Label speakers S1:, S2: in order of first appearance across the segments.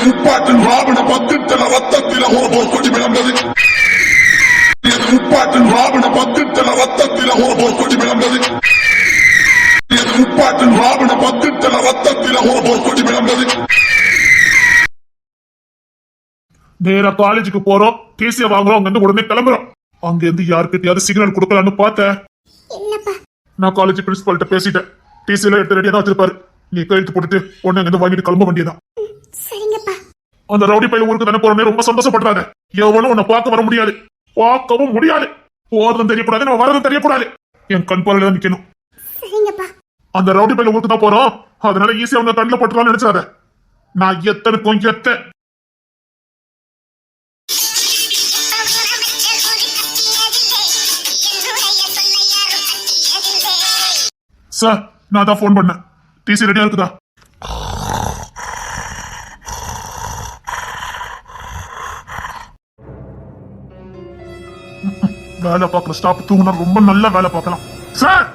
S1: முப்பாட்டின் ராவண பத்தித்தல ரத்தத்தில ஒரு பொற்கொடி விளம்பது. முப்பாட்டின் ராவண பத்தித்தல ரத்தத்தில ஒரு பொற்கொடி விளம்பது. முப்பாட்டின் ராவண பத்தித்தல ரத்தத்தில ஒரு பொற்கொடி விளம்பது. நேரா காலேஜுக்கு போறோம், டிசியை வாங்குறோம், அங்க இருந்து உடனே கிளம்புறோம். அங்க இருந்து யாருக்கிட்டயாவது சிக்னல் கொடுக்கலான்னு பார்த்தேன். நான் காலேஜ் பிரின்சிபால்ட்ட பேசிட்டேன். டிசியில எடுத்து ரெடியா தான் வச்சிருப்பாரு. நீ கையெழுத்து போட்டுட்டு உடனே அங்க இருந்து வாங்கிட்டு கிளம்ப வேண்டியதான். அந்த ரவுடி பையன் ஊருக்கு தானே போறேன், ரொம்ப சந்தோஷப்படுறாங்க. எவனும் உன்னை பார்க்க வர முடியாது, பார்க்கவும் முடியாது. போறதும் தெரியக்கூடாது, நம்ம வரதும் தெரியக்கூடாது. என் கண் பார்வையில தான் நிக்கணும். அந்த ரவுடி பையன் ஊருக்கு தான் போறோம், அதனால ஈஸியா அவங்க கண்ணில் போட்டுருவான்னு நினைச்சாத. நான் எத்தனுக்கும் சார், நான் தான் போன் பண்ணேன். டிசி ரெடியா இருக்குதா? வேலை பார்க்கல ஸ்டாப் தூங்கினா ரொம்ப நல்ல வேலை பார்க்கலாம். சார்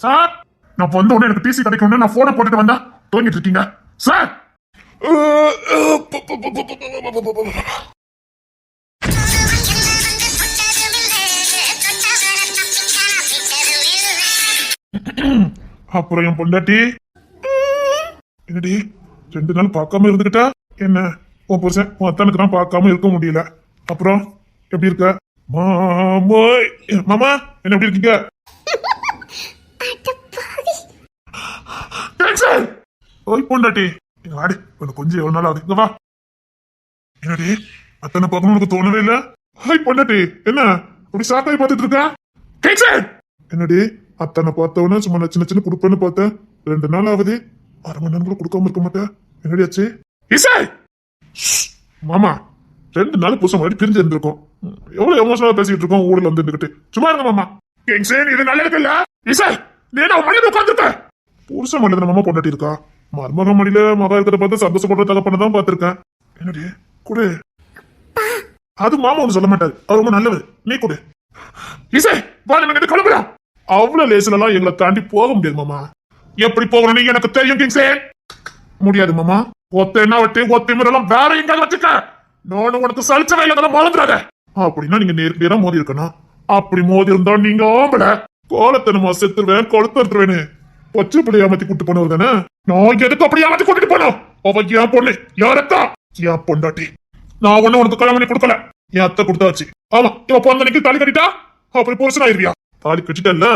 S1: சார், நான் வந்த உடனே எனக்கு டிசி கிடைக்கும், நான் போனை போட்டுட்டு வந்தா தூங்கிட்டு இருக்கீங்க சார். அப்புறம் என் பொண்டாட்டி என்னடி 2 நாள் பார்க்காம இருந்துகிட்டா என்ன? உன் புருஷன் உன் அத்தனுக்கு தான் பார்க்காம இருக்க முடியல. அப்புறம் எப்படி இருக்க மாமா? என்ன எப்படி இருக்கீங்க? ஓய் பொண்டாட்டி, வாடி, கொஞ்சம் எவ்வளவு நாள் ஆகுது, இங்க வா. என்னடி அத்தனை பார்க்கணும் உனக்கு தோணவே இல்ல? ஹாய் பொண்டாட்டி, என்ன அப்படி சாக்காய் பார்த்துட்டு இருக்க? என்னடி அத்தனை பார்த்தவன சும்மா சின்ன சின்ன கொடுப்பேன்னு பார்த்தேன். 2 நாள் ஆகுது, 1/2 மணி நேரம் கூட கொடுக்காம இருக்க மாட்டேன். என்னடி ஆச்சு? மாமா 2 நாள் புதுசா முன்னாடி பிரிஞ்சு இருந்திருக்கோம். எவ்வளவு எமோஷனலா பேசிட்டு இருக்கோம் ஊர்ல வந்துட்டு. சும்மா இருங்க மாமா. இது நல்லா இருக்குல்ல? நீ மணியில உட்காந்துருக்க. புருஷ மணியில மாமா பொண்டாட்டி இருக்கா, மருமக மணியில மகா இருக்கிறத பார்த்து சந்தோஷப்படுறதாக பண்ணதான் பார்த்திருக்கேன். என்னடி கொடு. அது மாமா ஒண்ணு சொல்ல மாட்டாரு, அவர் ரொம்ப நல்லது. நீ கொடு. கிளம்புறா. அவ்வளவு லேசிலாம் எங்களை தாண்டி போக முடியாது மாமா. எப்படி போகணும்னு எனக்கு தெரியும் கிங்ஸே. முடியாது மாமா. ஒத்தைன்னா வட்டி, ஒத்தை முறையெல்லாம் வேற எங்காவது வச்சுக்க. நானும் உனக்கு சலிச்ச வேலை மறந்துடாத. அப்படின்னா நீங்க நேருக்கு மோதி இருக்கணும். அப்படி மோதி இருந்தா நீங்க ஆம்பள கோலத்தனமா செத்துருவேன், கொளுத்துருவேன்னு பச்சை பிள்ளை ஏமாத்தி கூட்டு போனவர் தானே. நான் எதுக்கு அப்படி ஏமாத்தி கூட்டிட்டு போனோம்? அவ என் பொண்ணு, யாரத்தா என் பொண்டாட்டி. நான் ஒண்ணு உனக்கு கல்யாணம் பண்ணி கொடுக்கல, என் அத்தை கொடுத்தாச்சு. ஆமா, இவ பிறந்த அன்னைக்கு தாலி கட்டிட்டா அப்படி புருஷன் ஆயிருவியா? தாலி கட்டிட்டல்ல,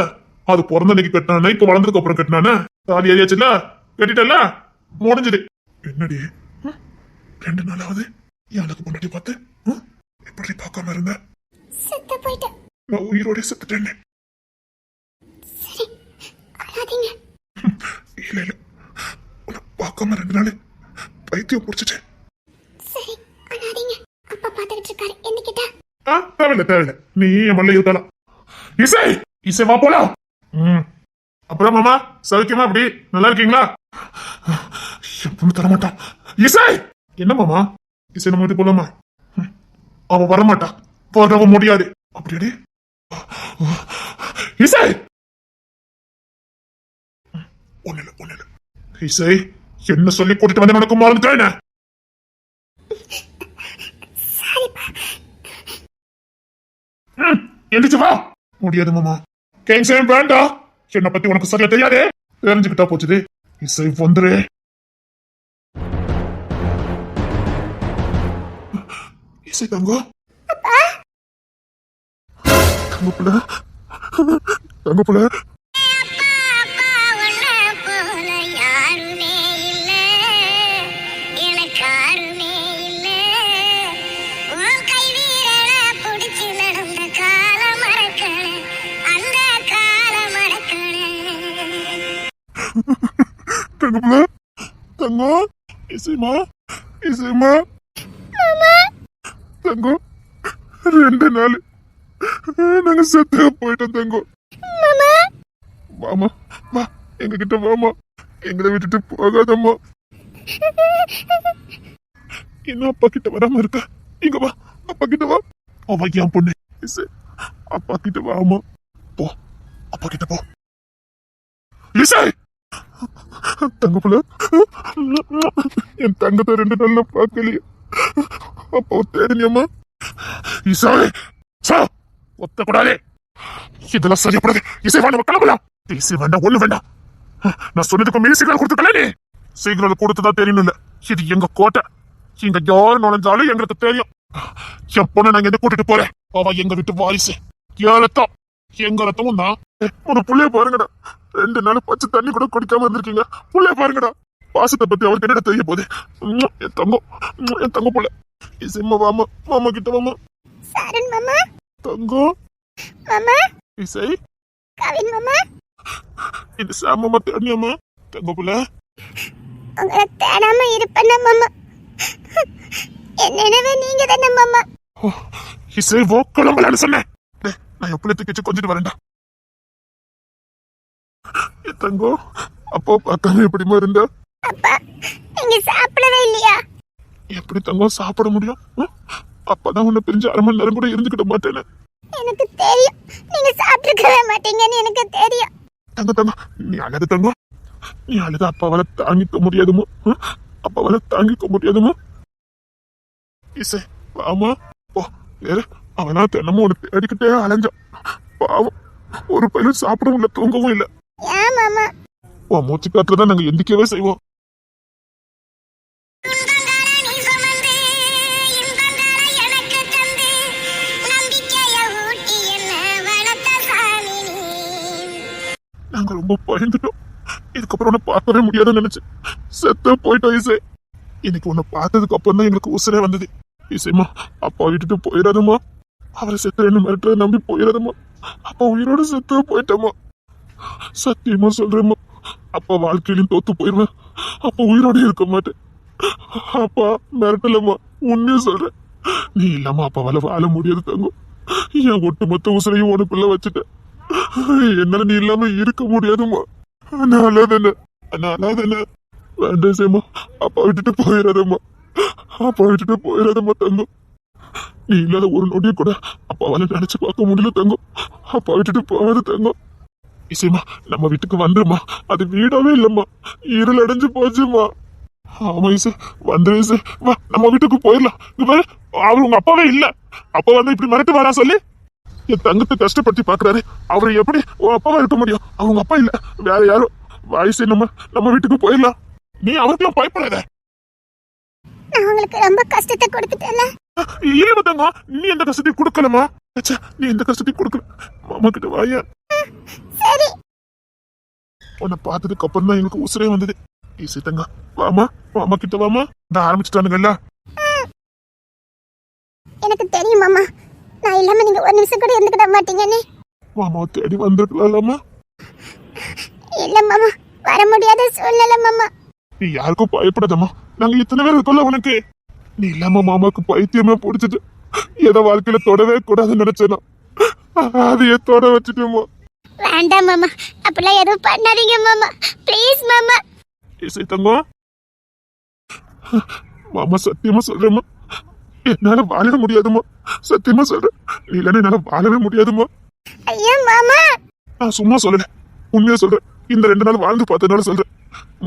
S1: அது பிறந்த அன்னைக்கு கட்டினானே, இப்ப வளர்ந்ததுக்கு அப்புறம் கட்டினானே. தாலி ஏறியாச்சுல்ல, கட்டிட்டல்ல, முடிஞ்சது. என்னடி 2 நாளாவது எனக்கு பொண்டாட்டி பார்த்து எப்படி பார்க்காம இருந்த? நான் உயிரோட செத்துட்டேன். இல்ல இல்ல, உன்னை பார்க்காம 2 நாள் பைத்தியம் பிடிச்சிட்டேன். தேவையில்ல தேவையில்ல, நீ என் மல்ல இருக்கலாம். இசை இசை வா போலாம். அப்புறம் மாமா சௌக்கியமா? அப்படி நல்லா இருக்கீங்களா? என் பொண்ணு தரமாட்டான். இசை என்ன மாமா? இசை நம்ம வீட்டு போலாமா? அவ வரமாட்டா, போக முடியாது. அப்படியே இசை ஒண்ணு இசை என்ன சொல்லி கூட்டிட்டு வந்து நடக்கும் மறந்துட்டேன். எந்திரிச்சு வா. முடியாது மாமா. கேங்ஸே வேண்டாம், என்னை பத்தி உனக்கு சரியா தெரியாது. தெரிஞ்சுக்கிட்டா போச்சுது. இசை வந்துரு. இசை தங்கம், தங்கப்புல தங்கப்புல தங்கப்புல தங்கம். இசைமா இசைமா தங்கம், 2 நாள் நாங்க செத்து போயிட்டோம் தங்கம். வாமா வா, எங்க கிட்ட வாமா, எங்களை விட்டுட்டு போகாதம்மா. இன்னும் அப்பா கிட்ட வராம இருக்க, இங்க வா, அப்பா கிட்ட வா. அவ என் பொண்ணு, அப்பா கிட்ட வாமா. போ, அப்பா கிட்ட போ. இசை தங்கப்புல என் தங்கத்தை 2 நாள்ல பார்க்கலையே. அப்போ தேடினியம்மா இசாவே சா ஒத்த கூடாதே. இதெல்லாம் சரியாப்படாது. இசை வேண்டாம் கிளம்பலாம். இசை வேண்டாம் ஒண்ணு வேண்டாம். நான் சொன்னதுக்கு மீறி சிக்னல் கொடுத்துக்கல. சிக்னல் கொடுத்ததா தெரியணும் இல்ல. இது எங்க கோட்டை. இங்க யாரு நுழைஞ்சாலும் எங்களுக்கு தெரியும். என் பொண்ணை நாங்க எந்த கூட்டிட்டு போறேன். அவ எங்க வீட்டு வாரிசு. ஏழத்தம் எங்க ரத்தமும் தான். ஒரு புள்ளைய பாருங்கடா. 2 நாள் பச்சை தண்ணி கூட குடிக்காம இருந்திருக்கீங்க. புள்ளைய பாருங்கடா. பாசத்தை பத்தி அவருக்கு என்ன தெரிய போகுது. என் தங்கம், என் தங்க புள்ள. இசைமா வாமா, மாமா கிட்ட வாமா.
S2: சரண் மாமா.
S1: தங்கம்
S2: மாமா.
S1: இசை
S2: கவின் மாமா.
S1: இது சாமமா தேடியாமா தங்க புள்ள.
S2: உங்களை தேடாம இருப்பேன் மாமா. என்னவே நீங்க தானே மாமா.
S1: இசை கிளம்பலான்னு சொன்னேன். நான் எப்படி தூக்கிச்சு கொஞ்சிட்டு வரேன்டா. தங்கோ அப்போ பார்க்காம எப்படிமா இருந்தா?
S2: அப்பா நீங்க சாப்பிடவே இல்லையா?
S1: எப்படி தங்கம் சாப்பிட முடியும்? அப்பதான் உன்னை பிரிஞ்சு 1/2 மணி நேரம் கூட இருந்துக்கிட்ட மாட்டேன்னு
S2: எனக்கு தெரியும். நீங்க சாப்பிட்டுக்கவே மாட்டீங்கன்னு எனக்கு தெரியும்.
S1: தங்க தங்க நீ அழகு தங்கம். நீ அழுத அப்பாவால தாங்கிக்க முடியாதுமோ? அப்பாவால தாங்கிக்க முடியாதுமோ? இசை ஆமா ஓ வேற அவனா தினமும் உனக்கு தேடிக்கிட்டே அலைஞ்சான். பாவம் ஒரு பையன் சாப்பிடவும் இல்லை தூங்கவும் இல்லை.
S2: ஏன் மாமா?
S1: உன் மூச்சு காத்துலதான் நாங்க எந்திக்கவே செய்வோம். நாங்க ரொம்ப பயந்துட்டோம். இதுக்கப்புறம் உன்னை பார்க்கவே முடியாதுன்னு நினைச்சு செத்த போயிட்டோம் இசை. இன்னைக்கு உன்னை பார்த்ததுக்கு அப்புறம் தான் எங்களுக்கு உசுரே வந்தது. இசைமா அப்பா விட்டுட்டு போயிடாதம்மா. அவரை செத்த என்ன மிரட்டுறத நம்பி போயிடாதம்மா. அப்பா உயிரோட செத்து போயிட்டோமா. சத்தியமா சொல்றேம்மா. அப்பா வாழ்க்கையிலும் தோத்து போயிருவேன். அப்பா உயிரோட இருக்க மாட்டேன். அப்பா மிரட்டலம்மா. உண்மையா சொல்றேன். நீ இல்லாம அப்பாவால வாழ முடியாது தங்கம். என் ஒட்டுமொத்த உசுரையும் உனக்குள்ள வச்சுட்டேன். என்னால நீ இல்லாம இருக்க முடியாதுமா. அனாதானே வேண்டாம் சேமா. அப்பா விட்டுட்டு போயிடாதம்மா. அப்பா விட்டுட்டு போயிடாதம்மா தங்கம். நீ இல்லாத ஒரு நொடியும் கூட அப்பாவால நினைச்சு பார்க்க முடியல தங்கம். அப்பா விட்டுட்டு போகாது தங்கம். இசைமா நம்ம வீட்டுக்கு வந்துருமா. அது வீடாவே இல்லம்மா. இருள் அடைஞ்சு போச்சுமா. ஆமா இசை வந்துரு இசை. வா நம்ம வீட்டுக்கு போயிடலாம். இங்க பாரு அவர் உங்க அப்பாவே இல்ல. அப்பா வந்து இப்படி மிரட்டு வரா சொல்லி என் தங்கத்தை கஷ்டப்படுத்தி பாக்குறாரு. அவரை எப்படி உன் அப்பாவா இருக்க முடியும்? அவங்க அப்பா இல்ல வேற யாரும். வாய்ஸ் நம்ம வீட்டுக்கு போயிடலாம். நீ அவருக்கெல்லாம் பயப்படாத.
S2: நான் உங்களுக்கு ரொம்ப கஷ்டத்தை கொடுத்துட்டேன்ல.
S1: இல்ல தங்க நீ எந்த கஷ்டத்தையும் கொடுக்கலமா. நீ எந்த கஷ்டத்தையும் கொடுக்கல. மாமா கிட்ட வாயா.
S2: சரி.
S1: உன்னை பார்த்ததுக்கு அப்புறம் தான் எங்களுக்கு உசுரே வந்தது. ஈஸி தங்க வாமா. மாமா கிட்ட வாமா. நான் ஆரம்பிச்சுட்டானுங்கல்ல.
S2: எனக்கு தெரியும் மாமா. நான் இல்லாம நீங்க ஒரு நிமிஷம் கூட இருந்துக்கிட மாட்டீங்கன்னு.
S1: மாமாவை தேடி வந்திருக்கலாமா?
S2: இல்ல மாமா வர முடியாத சூழ்நிலை மாமா.
S1: நீ யாருக்கும் பயப்படாதம்மா. நாங்க இத்தனை பேர் இருக்கோம்ல உனக்கு. நீ இல்லாம மாமாக்கு பைத்தியமே பிடிச்சிட்டு ஏதோ வாழ்க்கையில தொடவே கூடாதுன்னு நினைச்சேனா அதையே தொட வச்சுட்டோமா.
S2: வேண்டாம் மாமா. அப்படிலாம் எதுவும் பண்ணாதீங்க மாமா. ப்ளீஸ் மாமா.
S1: இசை தங்கம் மாமா சத்தியமா சொல்றேம்மா. என்னால வாழவே முடியாதுமா. சத்தியமா சொல்றேன். நீ இல்லைன்னா என்னால வாழவே முடியாதுமா.
S2: ஐயா மாமா.
S1: நான் சும்மா சொல்லல உண்மையா சொல்றேன். இந்த 2 நாள் வாழ்ந்து பார்த்ததுனால சொல்றேன்.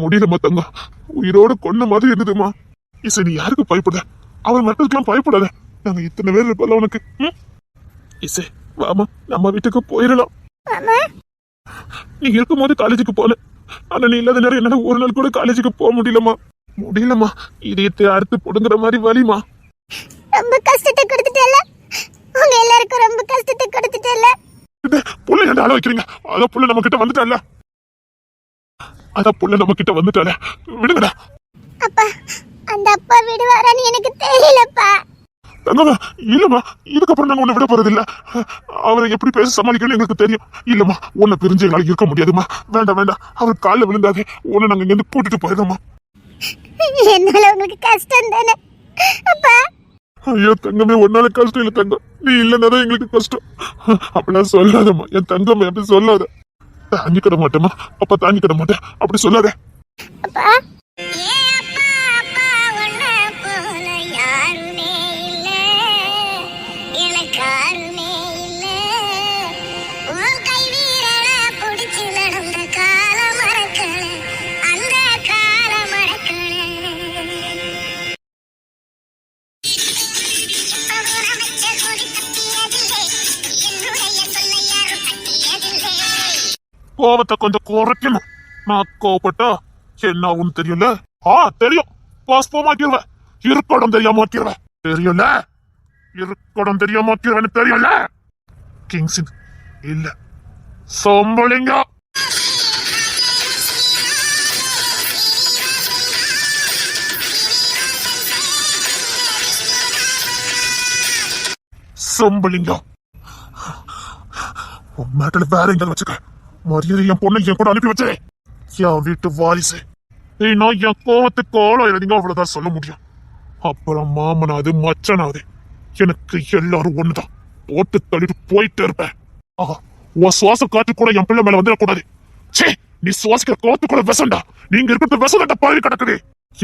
S1: முடியலம்மா தங்கம். உயிரோட கொன்ன மாதிரி இருந்ததுமா. இசை நீ யாருக்கு பயப்பட? அவர் மட்டும் பயப்படாத. நாங்க இத்தனை பேர் இருக்கோம்ல உனக்கு. இசை வாமா நம்ம வீட்டுக்கு போயிடலாம். நீ இருக்கும் போது காலேஜுக்கு போன. ஆனா நீ இல்லாத நேரம் என்னால ஒரு நாள் கூட காலேஜுக்கு போக முடியலமா. இதயத்தை அறுத்து போடுங்கிற மாதிரி வலிமா.
S2: ரொம்ப கஷ்டத்தை கொடுத்துட்டேல. உங்க எல்லாருக்கும் ரொம்ப கஷ்டத்தை கொடுத்துட்டேல.
S1: புள்ள என்ன ஆள வைக்கிறீங்க? அதான் புள்ள நம்ம கிட்ட வந்துட்டால. விடுங்கடா.
S2: அப்பா அந்த அப்பா விடுவாரான்னு எனக்கு தெரியலப்பா.
S1: தங்கம்மா இல்லம்மா. இதுக்கப்புறம் நாங்க உன்னை விட போறது இல்ல. அவரை எப்படி பேச சமாளிக்கணும்னு எங்களுக்கு தெரியும். இல்லம்மா உன்னை பிரிஞ்சு எங்களால இருக்க முடியாதுமா. வேண்டாம். அவர் காலில் விழுந்தாதே. உன்னை நாங்க இங்க இருந்து கூட்டிட்டு போயிடுறோமா.
S2: என்னால உங்களுக்கு கஷ்டம் தானே அப்பா.
S1: ஐயோ தங்கமே ஒன்னால கஷ்டம் இல்ல தங்கம். நீ இல்லைன்னாதான் எங்களுக்கு கஷ்டம். அப்படிலாம் சொல்லாதம்மா. என் தங்கம் எப்படி சொல்லாத. தாங்கிக்கிட மாட்டேமா. அப்ப தாங்கிக்கிட மாட்டேன் அப்படி சொல்லாத.
S2: அப்பா
S1: கோவத்தை கொஞ்சம் குறைக்கணும். நான் கோவப்பட்டா என்ன ஆகும்னு தெரியல. தெரியும். பாஸ்போமாக்கிடுவேன். இருக்கடம் தெரியாம ஆக்கிடுவேன். தெரியல. இருக்கடம் தெரியாம ஆக்கிடுவேன்னு தெரியல. கிங்ஸின் இல்ல சோம்பலிங்கா. சோம்பலிங்கா உன் மேட்டல வேற எங்க வச்சுக்க. மரியாதை என் பொண்ணை என் கூட அனுப்பி வச்சே. என் வீட்டு வாரிசு. நான் என் கோவத்துக்கு ஆளா இருந்தீங்க அவ்வளவுதான் சொல்ல முடியும். அப்புறம் மாமனாது மச்சனாது எனக்கு எல்லாரும் ஒண்ணுதான். போட்டு தள்ளிட்டு போயிட்டே இருப்பேன். உன் சுவாச காற்று கூட என் பிள்ளை மேல வந்துடக்கூடாது. சே, நீ சுவாசிக்கிற கோத்து கூட விஷண்டா. நீங்க இருக்கிறது விஷம் பழகி கிடக்குது.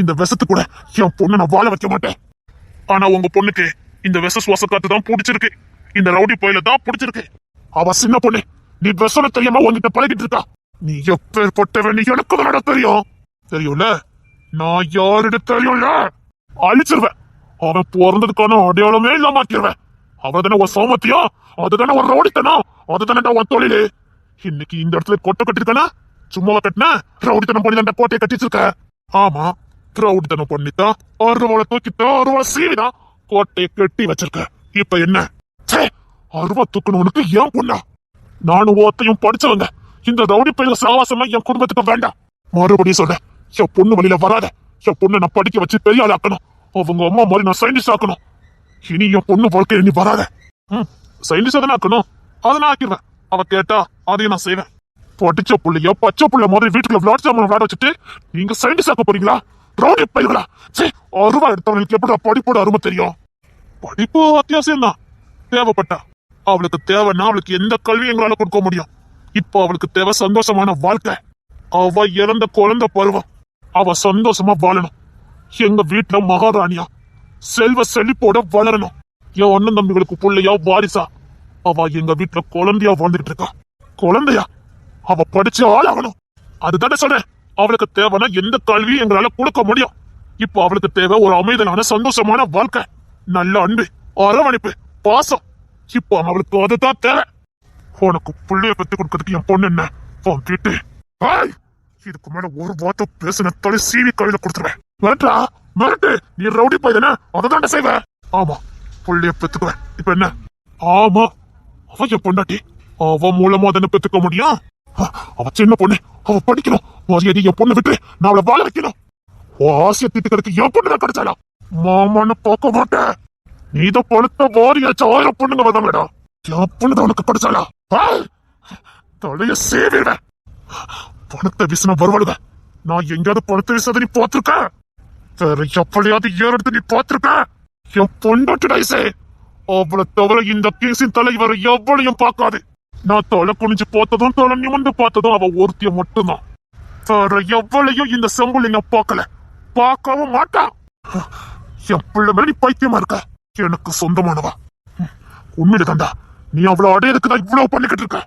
S1: இந்த விஷத்து கூட என் பொண்ணை நான் வாழ வைக்க மாட்டேன். ஆனா உங்க பொண்ணுக்கு இந்த விஷ சுவாச காத்து தான் பிடிச்சிருக்கு. இந்த ரவுடி பயில தான் பிடிச்சிருக்கு. அவ சின்ன பொண்ணு. நீ விஷம் தெரியாம உங்ககிட்ட பழகிட்டு இருக்கா. நீ எப்பேற்பட்டவன் எனக்கு தான் தெரியும். தெரியும்ல நான் யாருன்னு தெரியும்ல. அழிச்சிருவேன். அவன் பிறந்ததுக்கான அடையாளமே இல்லாம ஆக்கிடுவேன். அவதானே ஒரு சௌமத்தியம், அதுதானே ஒரு ரவுடித்தனம், அதுதானே உன் தொழிலு. இன்னைக்கு இந்த இடத்துல கொட்டை கட்டிருக்கானா? சும்மாவா கட்டின? ரவுடித்தனம் பண்ணி தான் கோட்டையை கட்டிச்சிருக்க. ஆமா, ரவுடித்தனம் பண்ணித்தான் அருவாளை தூக்கித்தான் அருவாளை சீவிதான் கோட்டையை கட்டி வச்சிருக்க. இப்ப என்ன? அருவா தூக்கணும்னுக்கு ஏன் பொண்ணா? நானும் ஓத்தையும் படிச்சவங்க. இந்த ரவுடி பயில சாவாசமா என் குடும்பத்துக்கு வேண்டாம். மறுபடியும் சொல்றேன், என் பொண்ணு வழியில வராத. என் பொண்ணை நான் படிக்க வச்சு பெரிய ஆள் ஆக்கணும். அவங்க அம்மா மாதிரி நான் சயின்டிஸ்ட் ஆக்கணும். இனி என் பொண்ணு வாழ்க்கையில நீ வராத. சயின்டிஸ்ட் தானே ஆக்கணும், அதை நான் ஆக்கிடுவேன். அவ கேட்டா அதையும் நான் செய்வேன். படிச்ச புள்ளைய பச்சை புள்ள மாதிரி வீட்டுக்குள்ள விளையாட வச்சுட்டு நீங்க சயின்டிஸ்ட் ஆக்க போறீங்களா? ரவுடி பயிர்களா? சரி, அருவா எடுத்தவங்களுக்கு எப்படி படிப்போட அருமை தெரியும்? படிப்பு அத்தியாவசியம் தான், தேவைப்பட்டா. அவளுக்கு தேவைன்னா அவளுக்கு எந்த கல்வி எங்களால கொடுக்க முடியும். இப்போ அவளுக்கு தேவை சந்தோஷமான வாழ்க்கை. அவ இறந்த குழந்தை பருவம். அவ சந்தோஷமா வாழணும். எங்க வீட்டுல மகாராணியா செல்வ செழிப்போட வளரணும். என் அண்ணன் தம்பிகளுக்கு பிள்ளையா வாரிசா அவ எங்க வீட்டுல குழந்தையா வாழ்ந்துட்டு இருக்கா. குழந்தையா அவ படிச்சு ஆளாகணும். அதுதானே சொல்றேன். அவளுக்கு தேவைன்னா எந்த கல்வியும் எங்களால கொடுக்க முடியும். இப்போ அவளுக்கு தேவை ஒரு அமைதலான சந்தோஷமான வாழ்க்கை, நல்ல அன்பு, அரவணைப்பு, பாசம். இப்போ அவளுக்கு அதுதான் தேவை. உனக்கு பிள்ளைய பத்தி கொடுக்கறதுக்கு என் பொண்ணு என்ன உன் வீட்டு. இதுக்கு மேல ஒரு வார்த்தை பேசின தொலை சீவி கையில கொடுத்துருவேன். மிரட்டா மிரட்டு. நீ ரவுடி பையன அதான் செய்வ. ஆமா, பிள்ளைய பெத்துக்குவேன். இப்ப என்ன? ஆமா, அவ என் பொண்டாட்டி. அவ மூலமா தானே பெத்துக்க முடியும். அவ சின்ன பொண்ணு, அவ படிக்கணும். மரியாதை என் பொண்ணு விட்டு நான் அவளை வாழ வைக்கணும். ஆசைய திட்டுக்கிறதுக்கு என் பொண்ணு தான் கிடைச்சாலா? மாமான்னு பார்க்க மாட்டேன். நீதான் பழுத்த வாரியாச்சு 1000 பொண்ணுங்க வந்தாங்கடா. என் பொண்ணுதான் உனக்கு கிடைச்சாலா? தலைய சேவிடுவேன். பணத்தை வீசினா வருவாளுங்க. நான் எங்கேயாவது பணத்தை வீசாத நீ பார்த்திருக்க? வேற எப்படியாவது ஏறெடுத்து நீ பார்த்திருக்க? என் பொண்டாட்டிடாய்ஸே, அவளை தவிர இந்த கேசின் தலைவர் எவ்வளையும் பார்க்காது. நான் தொலை குனிஞ்சு பார்த்ததும் தொலை நிமிந்து பார்த்ததும் அவ ஒருத்திய மட்டும்தான். வேற எவ்வளையும் இந்த செம்புலிங்க பார்க்கல, பார்க்கவும் மாட்டான். என் பிள்ளை மேல நீ பைத்தியமா இருக்க. எனக்கு சொந்தமானவா. உண்மையில தாண்டா நீ அவளை அடையதுக்குதான் இவ்வளவு பண்ணிக்கிட்டு இருக்க.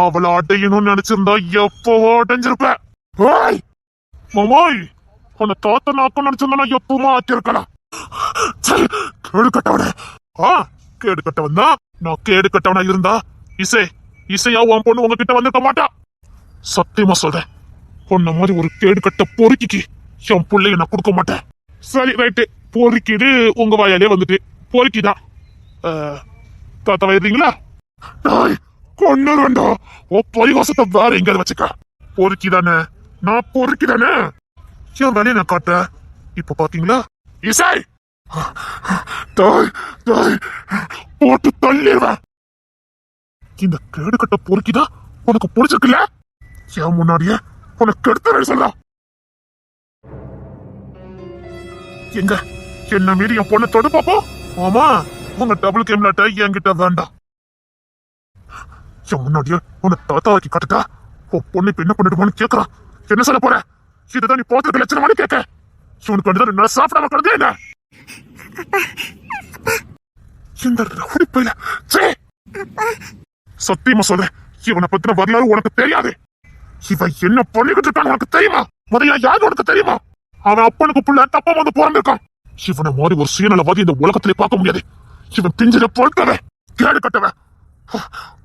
S1: அவளை அடையணும்னு நினைச்சிருந்தா எப்பவோ அடைஞ்சிருப்ப. மாமாய், உன்னை தாத்த நாக்கம் நினைச்சிருந்தா எப்பவுமா ஆக்கியிருக்கலாம். கேடு கட்டவன. கேடு கட்டவன் தான். நான் கேடு கட்டவனா இருந்தா இசையா உன் பொண்ணு உங்ககிட்ட வந்திருக்க மாட்டா. சத்தியமா சொல்றேன், பொண்ண மாதிரி ஒரு கேடு கட்ட பொறுக்கிக்கு என் பிள்ளைய நான் கொடுக்க மாட்டேன். சரி, ரைட்டு. பொறுக்கிடு உங்க வாயாலே வந்துட்டு பொறுக்கிதான். தாத்தா வயிறீங்களா? கொண்டு வேண்டாம். ஓ பரிவாசத்தை வேற எங்கேயாவது வச்சுக்க. பொறுக்கிதானே? நான் பொறுக்கிதானே? என் வேலையை நான் காட்ட. இப்ப பாத்தீங்களா? இசை போட்டு தள்ளிடுவேன். இந்த கேடு கட்ட பொறுக்கிதான் உனக்கு பிடிச்சிருக்குல்ல? என் முன்னாடியே உனக்கு எடுத்து சொல்றா. எங்க என்ன மீறி என் பொண்ணை தொடு பாப்போம். ஆமா, உங்க டபுள் கேம்லாட்ட என்கிட்ட வேண்டாம். என் முன்னாடியே உன்னை தாத்தாவாக்கி காட்டுட்டா உன் பொண்ணு இப்ப என்ன பண்ணிடுவான்னு கேக்குறான். என்ன சொல்ல போற? இதுதான் நீ பார்த்துருக்க லட்சணமானு கேட்க. இவனுக்கு வந்து 2 நாள் சாப்பிடாம கிடந்தே என்ன? இந்த ரவுடி பையல சத்தியமா சொல்றேன், இவனை பத்தின வரலாறு உனக்கு தெரியாது. இவன் என்ன பண்ணிக்கிட்டு இருக்கான்னு உனக்கு தெரியுமா? முதல்ல யாரு உனக்கு தெரியுமா? அவன் அப்பனுக்கு புள்ள தப்பா வந்து பிறந்திருக்கான். இவனை மாதிரி ஒரு சுயநலவாதி இந்த உலகத்திலே பார்க்க முடியாது. இவன் பிஞ்சிட பொறுத்தவன், கேடு கட்டவன்.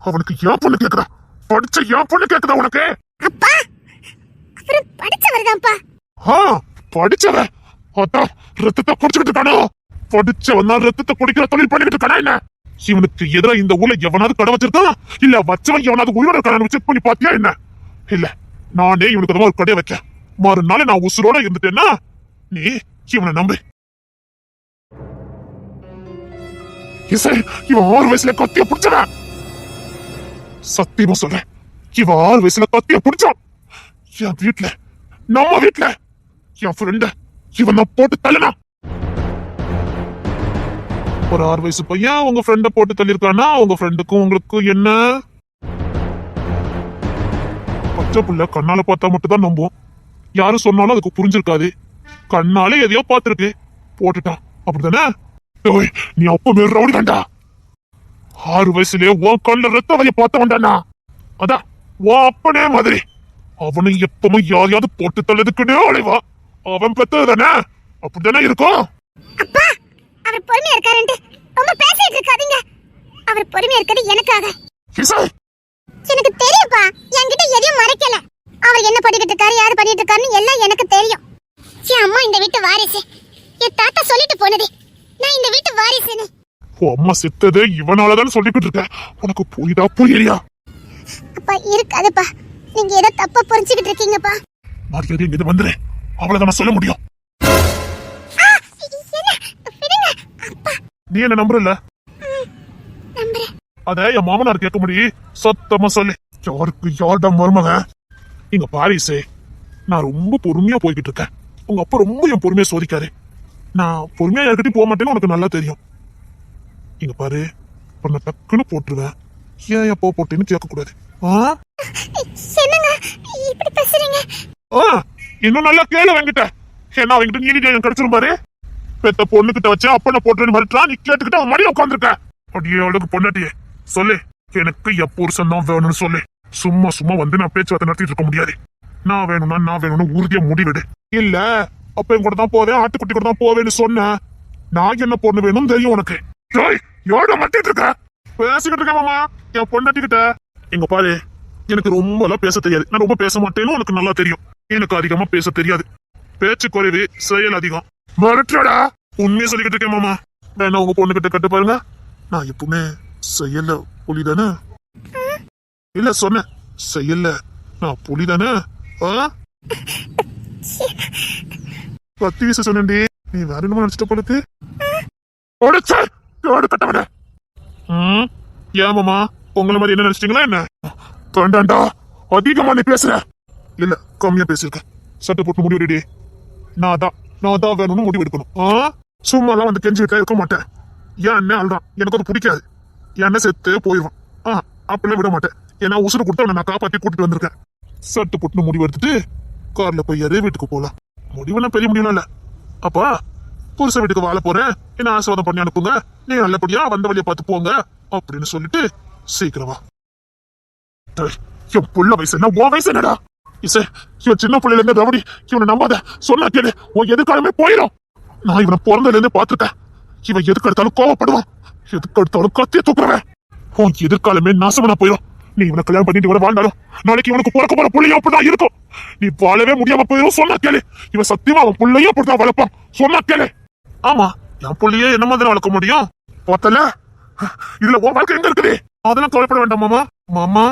S1: அவனுக்கு ஏன் பொண்ணு கேட்கிறான்? படிச்ச என் பொண்ணு கேக்குதா உனக்கு?
S2: அப்பா அவர் படிச்சவர்தான்ப்பா.
S1: ஆ, படிச்சவன் அதான் ரத்தத்தை குடிச்சுக்கிட்டு இருக்கானோ? படிச்சவன் தான் ரத்தத்தை குடிக்கிற தொழில் பண்ணிக்கிட்டு இருக்கானா என்ன? இவனுக்கு எதிரா இந்த ஊர்ல எவனாவது கடை வச்சிருக்கான்? இல்ல வச்சவன் எவனாவது உயிரோட இருக்கானு செக் பண்ணி பாத்தியா என்ன? இல்ல, நானே இவனுக்கு ஒரு கடையை வைக்க மறுநாள் நான் உசுரோட இருந்துட்டேன்னா நீ இவனை நம்பு. இசை, இவன் 6 வயசுல கத்திய பிடிச்சவன். சத்தியமா சொல்றேன், இவன் 6 வயசுல கத்திய பிடிச்சான். என் வீட்டுல, நம்ம வீட்டுல என் ஃப்ரெண்ட இவன் தான் போட்டு தள்ளினான். ஒரு 6 வயசு பையன் உங்க ஃப்ரெண்ட போட்டு தள்ளிருக்கானா? உங்க ஃப்ரெண்டுக்கும் உங்களுக்கும் என்ன? பச்சை புள்ள கண்ணால பார்த்தா மட்டும் தான் நம்புவோம். யாரும் சொன்னாலும் அதுக்கு புரிஞ்சிருக்காது. கண்ணாலே எதையோ பார்த்திருக்கு, போட்டுட்டான். அப்படிதானே? ஓய், நீ அப்ப ரவுடி தான்டா. 6 வயசுலயே உன் கண்ணுல ரத்த வலிய பார்த்தவன்டானா? அதான் உன் அப்பனே மாதிரி. அவனும் எப்பவும் யாரையாவது போட்டு தள்ளதுக்குன்னே அலைவா. அவன் பெத்தது தானே, அப்படித்தானே இருக்கும்.
S2: அப்பா அவர் பொறுமையா இருக்காருன்ட்டு ரொம்ப பேசிட்டு இருக்காதீங்க. அவர் பொறுமையா இருக்கிறது எனக்காக. எனக்கு தெரியும்பா, என்கிட்ட எதையும் மறைக்கல. அவர் என்ன பண்ணிட்டு இருக்காரு, யாரு பண்ணிட்டு இருக்காருன்னு எல்லாம் எனக்கு தெரியும். என் அம்மா இந்த வீட்டு வாரிசு. என் தாத்தா சொல்லிட்டு போனது நான் இந்த வீட்டு வாரிசுன்னு.
S1: உன் அம்மா செத்தது இவனாலதான் சொல்லிக்கிட்டு இருக்க. உனக்கு புரியுதா புரியலையா?
S2: அப்பா இருக்காதுப்பா, நீங்க ஏதோ தப்பா புரிஞ்சுக்கிட்டு இருக்கீங்கப்பா.
S1: மரியாதை இங்க வந்துரு, அவ்வளவுதான் சொல்ல முடியும். நீ என்ன நம்புறல? அத என் மாமனார் கேட்க முடியும். சத்தமா சொல்லு, யாருக்கு யார்டா மருமகன்? இங்க பாரிசே, நான் ரொம்ப பொறுமையா போய்கிட்டு இருக்கேன். உங்க அப்பா ரொம்ப என் பொறுமையா சோதிக்காரு. நான் பொறுமையா யார்கிட்டயும் போக மாட்டேன்னு உனக்கு நல்லா தெரியும். இங்க பாரு, இப்ப நான் டக்குன்னு போட்டுருவேன். ஏன் எப்போ போட்டேன்னு கேட்க கூடாது.
S2: என்னங்க இப்படி பேசுறீங்க?
S1: இன்னும் நல்லா கேளு வெங்கிட்ட. ஏன்னா அவங்கிட்ட நீதி கிடைச்சிரும் பாரு. பெத்த பொண்ணு கிட்ட வச்சு அப்பனை போட்டுன்னு மறுட்டான். நீ கேட்டுக்கிட்டு அவன் மடியில உட்காந்துருக்க. அப்படியே அவளுக்கு பொண்ணாட்டியே சொல்லு, எனக்கு என் புருஷன் தான் வேணும்னு சொல்லு. சும்மா சும்மா வந்து நான் பேச்சுவார்த்தை நடத்திட்டு இருக்க முடியாது. நான் வேணும்னு உறுதியா முடிவிடு. இல்ல அப்ப என் கூட தான் போவேன், ஆட்டுக்குட்டி கூட தான் போவேன்னு சொன்ன. நான் என்ன பொண்ணு வேணும்னு தெரியும் உனக்கு. எவ்வளோ மட்டிட்டு இருக்க? பேசிக்கிட்டு இருக்கேன் மாமா என் பொண்ணாட்டிக்கிட்ட. எங்க பாரு, எனக்கு ரொம்ப எல்லாம் பேச தெரியாது. நான் ரொம்ப பேச மாட்டேன்னு உனக்கு நல்லா தெரியும். எனக்கு அதிகமா பேச தெரியாது. பேச்சு குறைவு, செயல் அதிகம். மிரட்டுறடா. உண்மையை சொல்லிக்கிட்டு இருக்கேன் மாமா. வேணா உங்க பொண்ணு கிட்ட கட்டு பாருங்க. நான் எப்பவுமே செயல்ல புலிதானே? இல்ல சொன்ன செயல்ல நான் புலிதானே? பத்து வயசு சொன்னேன்டி, நீ வேற என்னமோ நினைச்சிட்ட போலுக்கு. கட்டவன ஏன் மாமா, உங்களை மாதிரி என்ன நினைச்சிட்டீங்களா என்ன? வேண்டாண்டா, அதிகமா நீ பேசுற. இல்ல கம்மியா பேசிருக்க. சட்டை போட்டு முடிவெடி. நான் தான் வேணும்னு முடிவு எடுக்கணும். சும்மா எல்லாம் வந்து கெஞ்சிக்கிட்டே இருக்க மாட்டேன். என் அண்ணன் அல்தான், எனக்கு அது பிடிக்காது. என் அண்ணன் செத்து போயிடுவான். அப்படிலாம் விட மாட்டேன். ஏன்னா உசுறு கொடுத்து அவனை நான் காப்பாத்தி கூட்டிட்டு வந்திருக்கேன். சட்டு போட்டு முடிவு எடுத்துட்டு கார்ல போய் அதே வீட்டுக்கு போலாம். முடிவுனா பெரிய முடிவுலாம் இல்ல. அப்பா புருஷ வீட்டுக்கு வாழ போறேன், என்ன ஆசீர்வாதம் பண்ணி அனுப்புங்க, நீ நல்லபடியா வந்த வழியை பார்த்து போங்க அப்படின்னு சொல்லிட்டு சீக்கிரமா. என் புள்ள வயசு என்ன, உன் வயசு என்னடா? இசை, இவன் சின்ன பிள்ளைல இருந்து ரவுடி. இவனை நம்பாத, சொன்னா கேளு, உன் எதிர்காலமே போயிடும். நான் இவனை பிறந்ததுல இருந்து பாத்துட்டேன். இவன் எதுக்கு எடுத்தாலும் கோவப்படுவான், எதுக்கு எடுத்தாலும் கத்திய தூக்குறவன். உன் எதிர்காலமே நாசமனா போயிடும். நீ இவனை கல்யாணம் பண்ணிட்டு வர வாழ்ந்தாலும் நாளைக்கு இவனுக்கு பிறக்க போற புள்ளையும் அப்படிதான் இருக்கும். நீ வாழவே முடியாம போயிடும். சொன்னா கேளு, இவன் சத்தியமா அவன் புள்ளையும் அப்படிதான் வளர்ப்பான். சொன்னா கேளு. ஆமா, என் புள்ளையே என்ன மாதிரி வளர்க்க முடியும்? பார்த்தல, இதுல உன் வாழ்க்கை எங்க இருக்குது? அதெல்லாம் கவலைப்பட வேண்டாம் மாமா. மாமா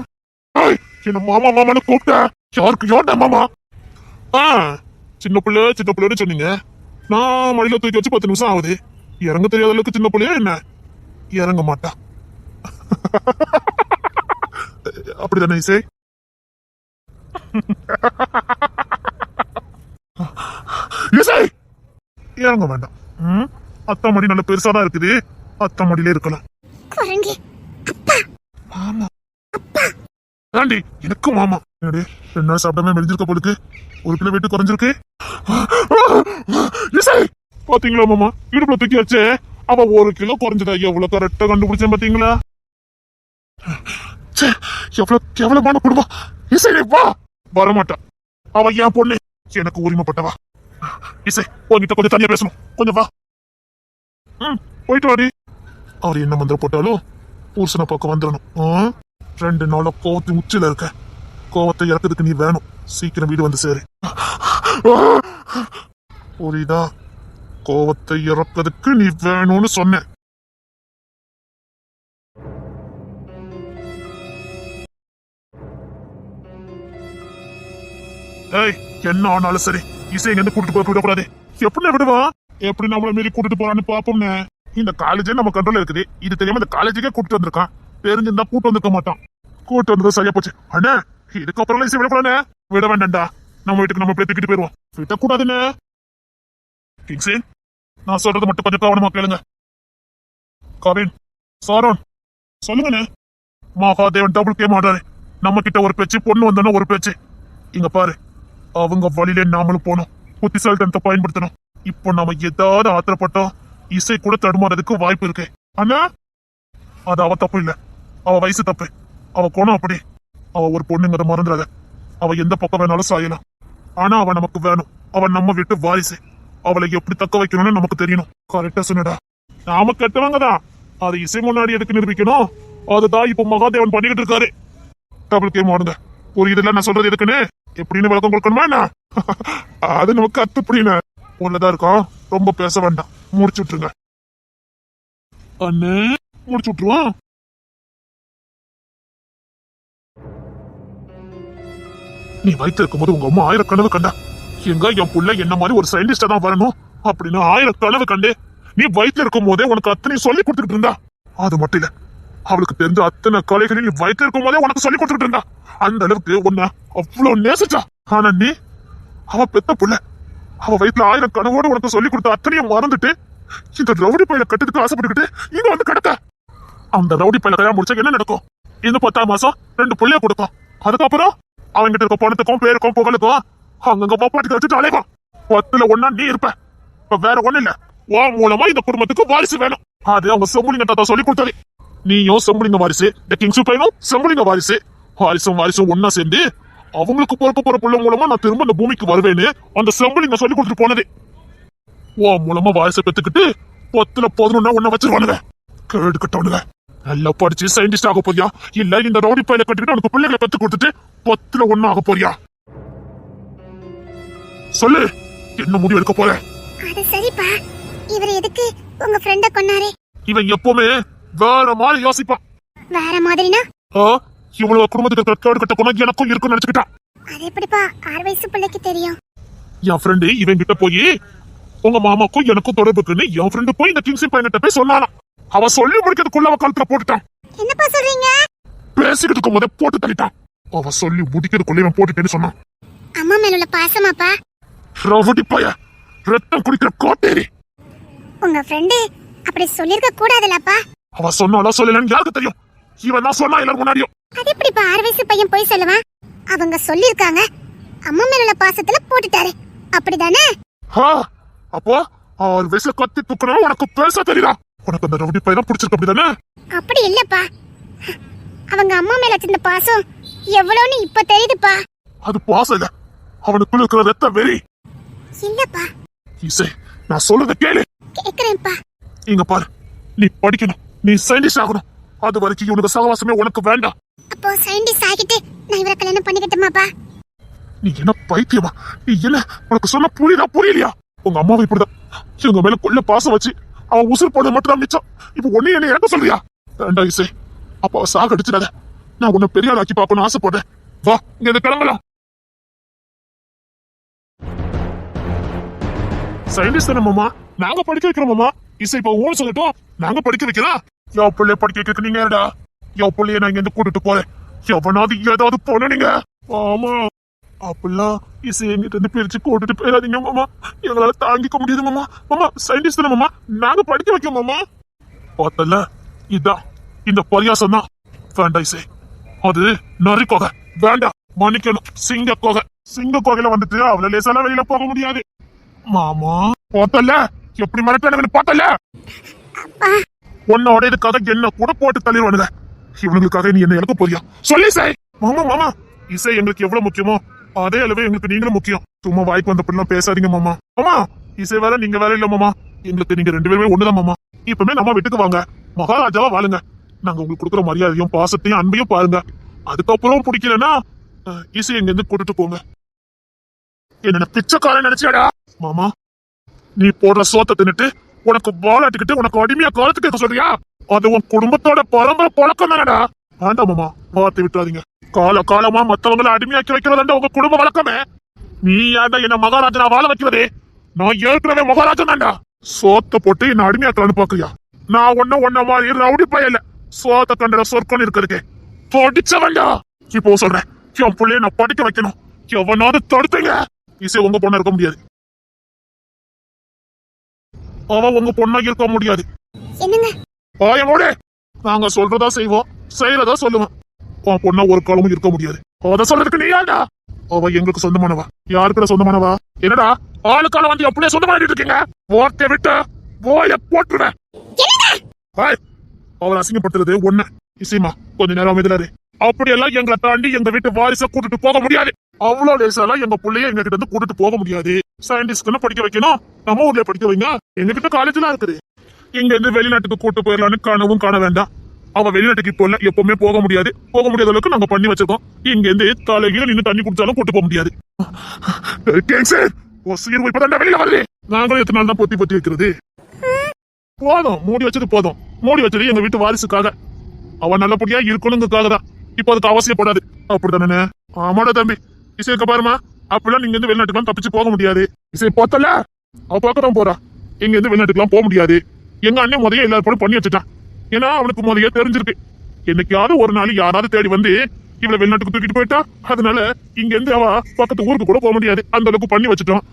S1: என்ன மாமா மாமான்னு கூப்பிட்ட? யாருக்கு யார்டா மாமா? சின்ன பிள்ளைன்னு சொன்னீங்க. நான் மடியில தூக்கி வச்சு 10 நிமிஷம் ஆகுது. இறங்க தெரியாத அளவுக்கு சின்ன பிள்ளையா என்ன? இறங்க மாட்டா. அப்படிதானே இசை? இசை இறங்க வேண்டாம். அத்தா மடி நல்ல பெருசாதான் இருக்குது. அத்தா மடியிலே இருக்கலாம். ஆண்டி எனக்கு மாமா. 2 நாள் சாப்பிடாம மெலிஞ்சிருக்க போலுக்கு. 1 கிலோ வெயிட் குறைஞ்சிருக்கு. இசை பாத்தீங்களா மாமா, இடுப்புல தூக்கி வச்சு அவ 1 கிலோ குறைஞ்சதா எவ்வளவு கரெக்டா கண்டுபிடிச்சேன் பாத்தீங்களா? எவ்வளவு கேவலமான குடும்பம். இசை வா. வரமாட்டா. அவ என் பொண்ணு, எனக்கு உரிமைப்பட்டவா. இசை உன்கிட்ட கொஞ்சம் தனியா பேசணும், கொஞ்சம் வா. போயிட்டு வாடி. அவர் என்ன மந்திரம் போட்டாலும் புருஷனை பார்க்க வந்துடணும். 2 நாளா கோவத்து உச்சில இருக்க. கோவத்தை இறக்கிறதுக்கு நீ வேணும். சீக்கிரம் வீடு வந்து சேரு. புரியுதா? கோவத்தை இறக்கிறதுக்கு நீ வேணும்னு சொன்னேன். ஏய், என்ன ஆனாலும் சரி இசை எங்க கூட்டிட்டு போய் விடக்கூடாது. எப்படி விடுவா? எப்படி நம்மள மீறி கூட்டிட்டு போறான்னு பாப்போம்னு. இந்த காலேஜே நம்ம கண்ட்ரோல்ல இருக்குது. இது தெரியாம இந்த காலேஜுக்கே கூட்டிட்டு வந்திருக்கான். தெரிஞ்சிருந்தா கூட்டு வந்திருக்க மாட்டான். கூட்டு வந்தது சரியா போச்சு. அண்ணா, இதுக்கப்புறம் இசை விடக்கூடாது. விட வேண்டாம்டா. நம்ம வீட்டுக்கு நம்ம போய் தூக்கிட்டு போயிருவோம். விடக்கூடாதுன்னு. கிங்ஸே, நான் சொல்றது மட்டும் கொஞ்சம் கவனமா கேளுங்க. கவின், சாரோன், சொல்லுங்கண்ணே. மகாதேவன் டபுள் கேம் ஆடுறாரு. நம்ம கிட்ட ஒரு பேச்சு, பொண்ணு வந்தானே ஒரு பேச்சு. இங்க பாரு, அவங்க வழியிலே நாமளும் போனோம். புத்திசாலித்தனத்தை பயன்படுத்தணும். இப்போ நாம ஏதாவது ஆத்திரப்பட்டோம், இசை கூட தடுமாறதுக்கு வாய்ப்பு இருக்கு. அண்ணா, அது அவ தப்பு இல்ல, அவ வயசு தப்பு. அவ குணம் அப்படி. அவ ஒரு பொண்ணுங்கிறத மறந்துடாத. அவ எந்த பக்கம் வேணாலும் சாயலாம். ஆனா அவ நமக்கு வேணும். அவ நம்ம வீட்டு வாரிசு. அவளை எப்படி தக்க வைக்கணும்னு நமக்கு தெரியணும். கரெக்டா சொன்னடா. நாம கெட்டவங்க தான். அது இசை முன்னாடி எதுக்கு நிரூபிக்கணும்? அதுதான் இப்ப மகாதேவன் பண்ணிக்கிட்டு இருக்காரு. டபுள் கேம் ஆடுங்க. புரியுதுல நான் சொல்றது எதுக்குன்னு? எப்படின்னு விளக்கம் கொடுக்கணுமா என்ன? அது நமக்கு அத்து புரியல. உள்ளதா இருக்கோம். ரொம்ப பேச வேண்டாம். முடிச்சு விட்டுருங்க. அண்ணே, முடிச்சு விட்டுருவான். நீ வயிற்று இருக்கும்போது உங்க அம்மா 1000 கனவு கண்டா. எங்க என் புள்ள என்ன மாதிரி ஒரு சயின்டிஸ்டா தான் வரணும் அப்படின்னு 1000 கனவு கண்டு நீ வயிற்றுல இருக்கும் போதே உனக்கு அத்தனை சொல்லி கொடுத்துட்டு இருந்தா. அது மட்டும் இல்ல, அவளுக்கு தெரிஞ்ச அத்தனை கலைகளை நீ வயிற்று இருக்கும் போதே உனக்கு சொல்லி கொடுத்துட்டு இருந்தா. அந்த அளவுக்கு உன்னை அவ்வளவு நேசிச்சா. ஆனா நீ அவ பெத்த புள்ள. அவ வயிற்றுல 1000 கனவோடு உனக்கு சொல்லி கொடுத்த அத்தனையும் மறந்துட்டு இந்த ரவுடி பையில கட்டதுக்கு ஆசைப்பட்டுக்கிட்டு இங்க வந்து கிடக்க. அந்த ரவுடி பையில கல்யாணம் முடிச்சா என்ன நடக்கும்? இன்னும் 10ஆம் மாசம் 2 பிள்ளைய கொடுக்கும். அதுக்கப்புறம் அவங்கிட்ட இருக்க பணத்துக்கும் பேருக்கும் புகழுக்கும் அங்கங்க பாப்பாட்டி வச்சுட்டு அலைவான். 10ல 1 நீ இருப்ப. இப்ப வேற ஒண்ணு இல்ல, உன் மூலமா இந்த குடும்பத்துக்கு வாரிசு வேணும். அது அவங்க செம்புலிங்க தாத்தா சொல்லி கொடுத்தது. நீயும் செம்புலிங்க வாரிசு, இந்த கிங்ஸு பையனும் செம்புலிங்க வாரிசு. வாரிசும் ஒன்னா சேர்ந்து அவங்களுக்கு பிறக்க போற புள்ள மூலமா நான் திரும்ப இந்த பூமிக்கு வருவேன்னு அந்த செம்புலிங்க சொல்லி கொடுத்துட்டு போனது. உன் மூலமா வாரிசை பெத்துக்கிட்டு 10ல 11 ஒன்ன வச்சிருவானுங்க. கேடு கட்டவனுங்க. நல்லா படிச்சு சயின்டிஸ்ட் ஆக போறியா, இல்ல இந்த ரவுடி பையில கட்டிக்கிட்டு உனக்கு பிள்ளைகளை பெத்து கொடுத்துட்டு 10ல 1 ஆக போறியா? சொல்லு, என்ன முடிவு எடுக்க போற?
S2: அது சரிப்பா. இவர் எதுக்கு உங்க ஃப்ரெண்ட கொன்னாரே?
S1: இவன் எப்பவுமே வேற மாதிரி யோசிப்பான்.
S2: வேற மாதிரினா?
S1: இவ்வளவு குடும்பத்துக்கு கேடு கட்ட குணம் எனக்கும் இருக்குன்னு நினைச்சுக்கிட்டான்.
S2: அது எப்படிப்பா 6 வயசு பிள்ளைக்கு தெரியும்?
S1: என் ஃப்ரெண்டு இவன் கிட்ட போய் உங்க மாமாக்கும் எனக்கும் தொடர்புக்குன்னு என் ஃப்ரெண்டு போய் இந்த கிங்ஸின் பையன்கிட்ட போய் சொன்னானா. அவ சொல்லி முடிக்கிறதுக்குள்ள அவ காலத்துல போட்டுட்டான்.
S2: என்னப்பா சொல்றீங்க?
S1: பேசிக்கிட்டு இருக்கும் போதே போட்டு தள்ளிட்டான். அவ சொல்லி முடிக்கிறதுக்குள்ள இவன் போட்டுட்டேன்னு சொன்னான்.
S2: அம்மா மேல உள்ள பாசமாப்பா?
S1: ரவுடி பைய, ரத்தம் குடிக்கிற கோட்டேரி.
S2: உங்க ஃப்ரெண்டு அப்படி சொல்லிருக்க கூடாதுலப்பா.
S1: அவ சொன்னாலும் சொல்லலன்னு யாருக்கு தெரியும்? இவன் தான் சொன்னா எல்லாரும் முன்னாடியும்.
S2: அது எப்படிப்பா 6 வயசு பையன் போய் சொல்லுவான்? அவங்க சொல்லிருக்காங்க, அம்மா மேல உள்ள பாசத்துல போட்டுட்டாரு, அப்படிதானே?
S1: அப்போ 6 வயசுல கத்தி தூக்கணும் உனக்கு பெருசா தெரியுதா? உனக்கு அந்த ரவுடி பையன் பிடிச்சிருக்கு அப்படிதானே?
S2: அப்படி இல்லப்பா, அவங்க அம்மா மேல வச்சிருந்த பாசம் எவ்வளவுன்னு இப்ப தெரியுதுப்பா.
S1: அது பாசம் இல்ல, அவனுக்குள்ள இருக்கிற ரத்த வெறி.
S2: இல்லப்பா.
S1: இசை, நான் சொல்றத கேளு.
S2: கேக்குறேன்ப்பா.
S1: இங்க பாரு, நீ படிக்கணும், நீ சயின்டிஸ்ட் ஆகணும். அது வரைக்கும் இவனுக்கு சகவாசமே உனக்கு வேண்டாம்.
S2: அப்போ சயின்டிஸ்ட் ஆகிட்டு நான் இவரை கல்யாணம் பண்ணிக்கிட்டுமாப்பா?
S1: நீ என்ன பைத்தியமா? நீ என்ன, உனக்கு சொன்ன புரியுதா புரியலையா? உங்க அம்மாவை இப்படிதான் இவங்க மேல கொள்ள பாசம் வச்சு அவன் உசுர் போடுறது மட்டும் தான் மிச்சம். இப்ப ஒண்ணு என்ன இறக்க சொல்றியா? வேண்டாம் இசை, அப்ப சாக அடிச்சிடாத. நான் உன்னை பெரிய ஆளாக்கி பாக்கணும்னு ஆசைப்படுறேன். வா, இங்க இருந்து கிளம்பலாம். சயின்டிஸ்ட் தானே மாமா, நாங்க படிக்க வைக்கிறோம் மாமா. இசை இப்ப ஊன்னு சொல்லட்டும், நாங்க படிக்க வைக்கிறோம். என் பிள்ளைய படிக்க வைக்க நீங்க ஏடா? என் பிள்ளைய நான் இங்க இருந்து கூட்டிட்டு போறேன். எவனாவது ஏதாவது போனீங்க ஆமா, அப்படிலாம் இசை எங்கிட்ட இருந்து பிரிச்சு கூட்டிட்டு போயிடாதீங்க மாமா. எங்களால தாங்கிக்க முடியாது மாமா. மாமா சயின்டிஸ்ட் தானே மாமா, நாங்க படிக்க வைக்க மாமா. பார்த்தல, இதான் இந்த பரியாசம் தான். வேண்டாம் இசை, அது நரி கொகை. வேண்டாம், மன்னிக்கணும். சிங்க கொகை. சிங்க கொகையில வந்துட்டு அவளை லேசால வெளியில போக முடியாது மாமா. பார்த்தல எப்படி மறக்க பார்த்தல. உன்னோட இதுக்காக என்ன கூட போட்டு தள்ளிடுவானுங்க. இவனுங்களுக்காக நீ என்ன இழக்க போறியா? சொல்லி இசை. மாமா மாமா, இசை எங்களுக்கு எவ்வளவு முக்கியமோ அதே அளவு எங்களுக்கு நீங்களும் முக்கியம். சும்மா வாய்க்கு வந்த பிள்ளை பேசாதீங்க மாமா. மாமா, இசை வேற நீங்க வேற இல்ல மாமா. எங்களுக்கு நீங்க 2 பேருமே ஒண்ணுதான் மாமா. இப்பவுமே நம்ம வீட்டுக்கு வாங்க, மகாராஜாவா வாழுங்க. நாங்க உங்களுக்கு கொடுக்குற மரியாதையும் பாசத்தையும் அன்பையும் பாருங்க. அதுக்கப்புறம் பிடிக்கலன்னா இசை எங்க இருந்து கூட்டிட்டு போங்க. என்ன பிச்சைக்காரன் நினைச்சாடா மாமா? நீ போடுற சோத்தை தின்னுட்டு உனக்கு வாலாட்டிக்கிட்டு உனக்கு அடிமையா காலத்துக்கு இருக்க சொல்றியா? அது உன் குடும்பத்தோட பரம்பரை பழக்கம் தானடா. வேண்டாம் மாமா, வார்த்தை விட்டுறாதீங்க. கால காலமா மத்தவங்களை அடிமையாக்கி வைக்கிறதாண்டா உங்க குடும்ப வழக்கமே. நீ ஏன்டா என்ன மகாராஜனா வாழ வைக்கிறதே? நான் ஏற்கனவே மகாராஜன் தான்டா. சோத்தை போட்டு என்ன அடிமையாக்கலான்னு பாக்குறியா? நான் ஒன்ன மாதிரி ரவுடி பயல சோத்த கண்டட சொர்க்கம் இருக்கிறதுக்கு படிச்ச வேண்டா. இப்போ சொல்றேன், என் பிள்ளைய நான் படிக்க வைக்கணும். எவனாவது தடுத்தீங்க, இசை உங்க பொண்ணா இருக்க முடியாது. அவ உங்க பொண்ணா இருக்க முடியாது.
S2: என்னங்க
S1: பாயமோட நாங்க சொல்றதா செய்வோம், செய்யறதா சொல்லுவோம். உன் பொண்ணா ஒரு காலமும் இருக்க முடியாது. அத சொல்றதுக்கு நீ யாருடா? அவ எங்களுக்கு சொந்தமானவா? யாருக்குட சொந்தமானவா? என்னடா ஆளுக்கால வந்து அப்படியே சொந்தமானிட்டு இருக்கீங்க? ஓட்டை விட்டு போய போட்டுருவேன். அவளை அசிங்கப்படுத்துறது ஒண்ணு. இசைமா கொஞ்ச நேரம் அமைதியாரு. அப்படியெல்லாம் எங்களை தாண்டி எங்க வீட்டு வாரிசை கூட்டிட்டு போக முடியாது. அவ்வளவு லேசாலாம் எங்க பிள்ளைய எங்க கிட்ட இருந்து கூட்டிட்டு போக முடியாது. சயின்டிஸ்ட்னு படிக்க வைக்கணும், நம்ம ஊர்ல படிக்க வைங்க. எங்க கிட்ட காலேஜ் எல்லாம் இருக்குது. இங்க இருந்து வெளிநாட்டுக்கு கூட்டு போயிடலான்னு கனவும் காண வேண்டாம். அவ வெளிநாட்டுக்கு இப்போ இல்ல, எப்பவுமே போக முடியாது. போக முடியாத அளவுக்கு நாங்க பண்ணி வச்சிருக்கோம். இங்க இருந்து தலையில நின்று தண்ணி குடிச்சாலும் கூட்டு போக முடியாது. வெளியில வருது. நாங்களும் எத்தனை நாள் தான் பொத்தி பொத்தி வைக்கிறது? போதும், மூடி வச்சது போதும். மூடி வச்சது எங்க வீட்டு வாரிசுக்காக. அவன் நல்லபடியா இருக்கணுங்கிறதுக்காக தான். இப்போ அதுக்கு அவசியப்படாது. அப்படித்தானே? ஆமாடா தம்பி. இசைக்க பாருமா, அப்படிலாம் நீங்க இருந்து வெளிநாட்டுக்கு தப்பிச்சு போக முடியாது. இசை போத்தல அவ பார்க்கதான் போறா. இங்க இருந்து வெளிநாட்டுக்கு போக முடியாது. எங்க அண்ணன் முதைய எல்லாரும் போல பண்ணி வச்சுட்டான். ஏன்னா அவனுக்கு முதைய தெரிஞ்சிருக்கு, என்னைக்காவது ஒரு நாள் யாராவது தேடி வந்து இவளை வெளிநாட்டுக்கு தூக்கிட்டு போயிட்டா, அதனால இங்க இருந்து அவ பக்கத்து ஊருக்கு கூட போக முடியாது. அந்த அளவுக்கு பண்ணி வச்சுட்டோம்.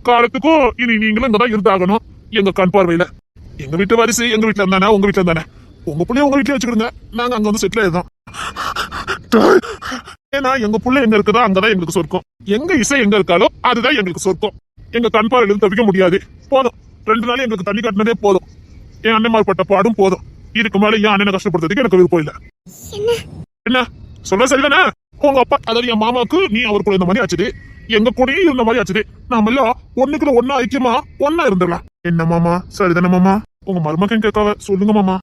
S1: காலத்துக்கும் இனி நீங்களும் இங்கதான் இருந்தாகணும் எங்க கண் பார்வையில. எங்க வீட்டு வாரிசு எங்க வீட்டுல இருந்தானே, உங்க வீட்டுல இருந்தானே. உங்க பிள்ளைய உங்க வீட்டுல வச்சுக்கிடுங்க, நாங்க அங்க வந்து செட்டில் ஆயிடுறோம். ஏன்னா எங்க புள்ள எங்க இருக்குதோ அங்கதான் எங்களுக்கு சொர்க்கம். எங்க இசை எங்க இருக்காலோ அதுதான் எங்களுக்கு சொர்க்கம். எங்க கண் பார்வையில இருந்து தவிக்க முடியாது. போதும், 2 நாள் எங்களுக்கு தண்ணி கட்டினதே போதும். என் அண்ணன் பட்ட பாடும் போதும். இதுக்கு மேல என் அண்ணனை கஷ்டப்படுறதுக்கு எனக்கு விருப்பம் இல்ல. என்ன சொல்ல சரிதானே? உங்க அப்பா, அதாவது என் மாமாவுக்கு நீ அவர் கூட இந்த மாதிரி ஆச்சுது, எங்க கூடயும் இருந்த மாதிரி ஆச்சுது. நாம எல்லாம் ஒண்ணுக்குள்ள ஒன்னா ஐக்கியமா ஒன்னா இருந்துடலாம். என்ன மாமா, சரிதானே மாமா? உங்க மருமகன் கேட்காவ சொல்லுங்க மாமா.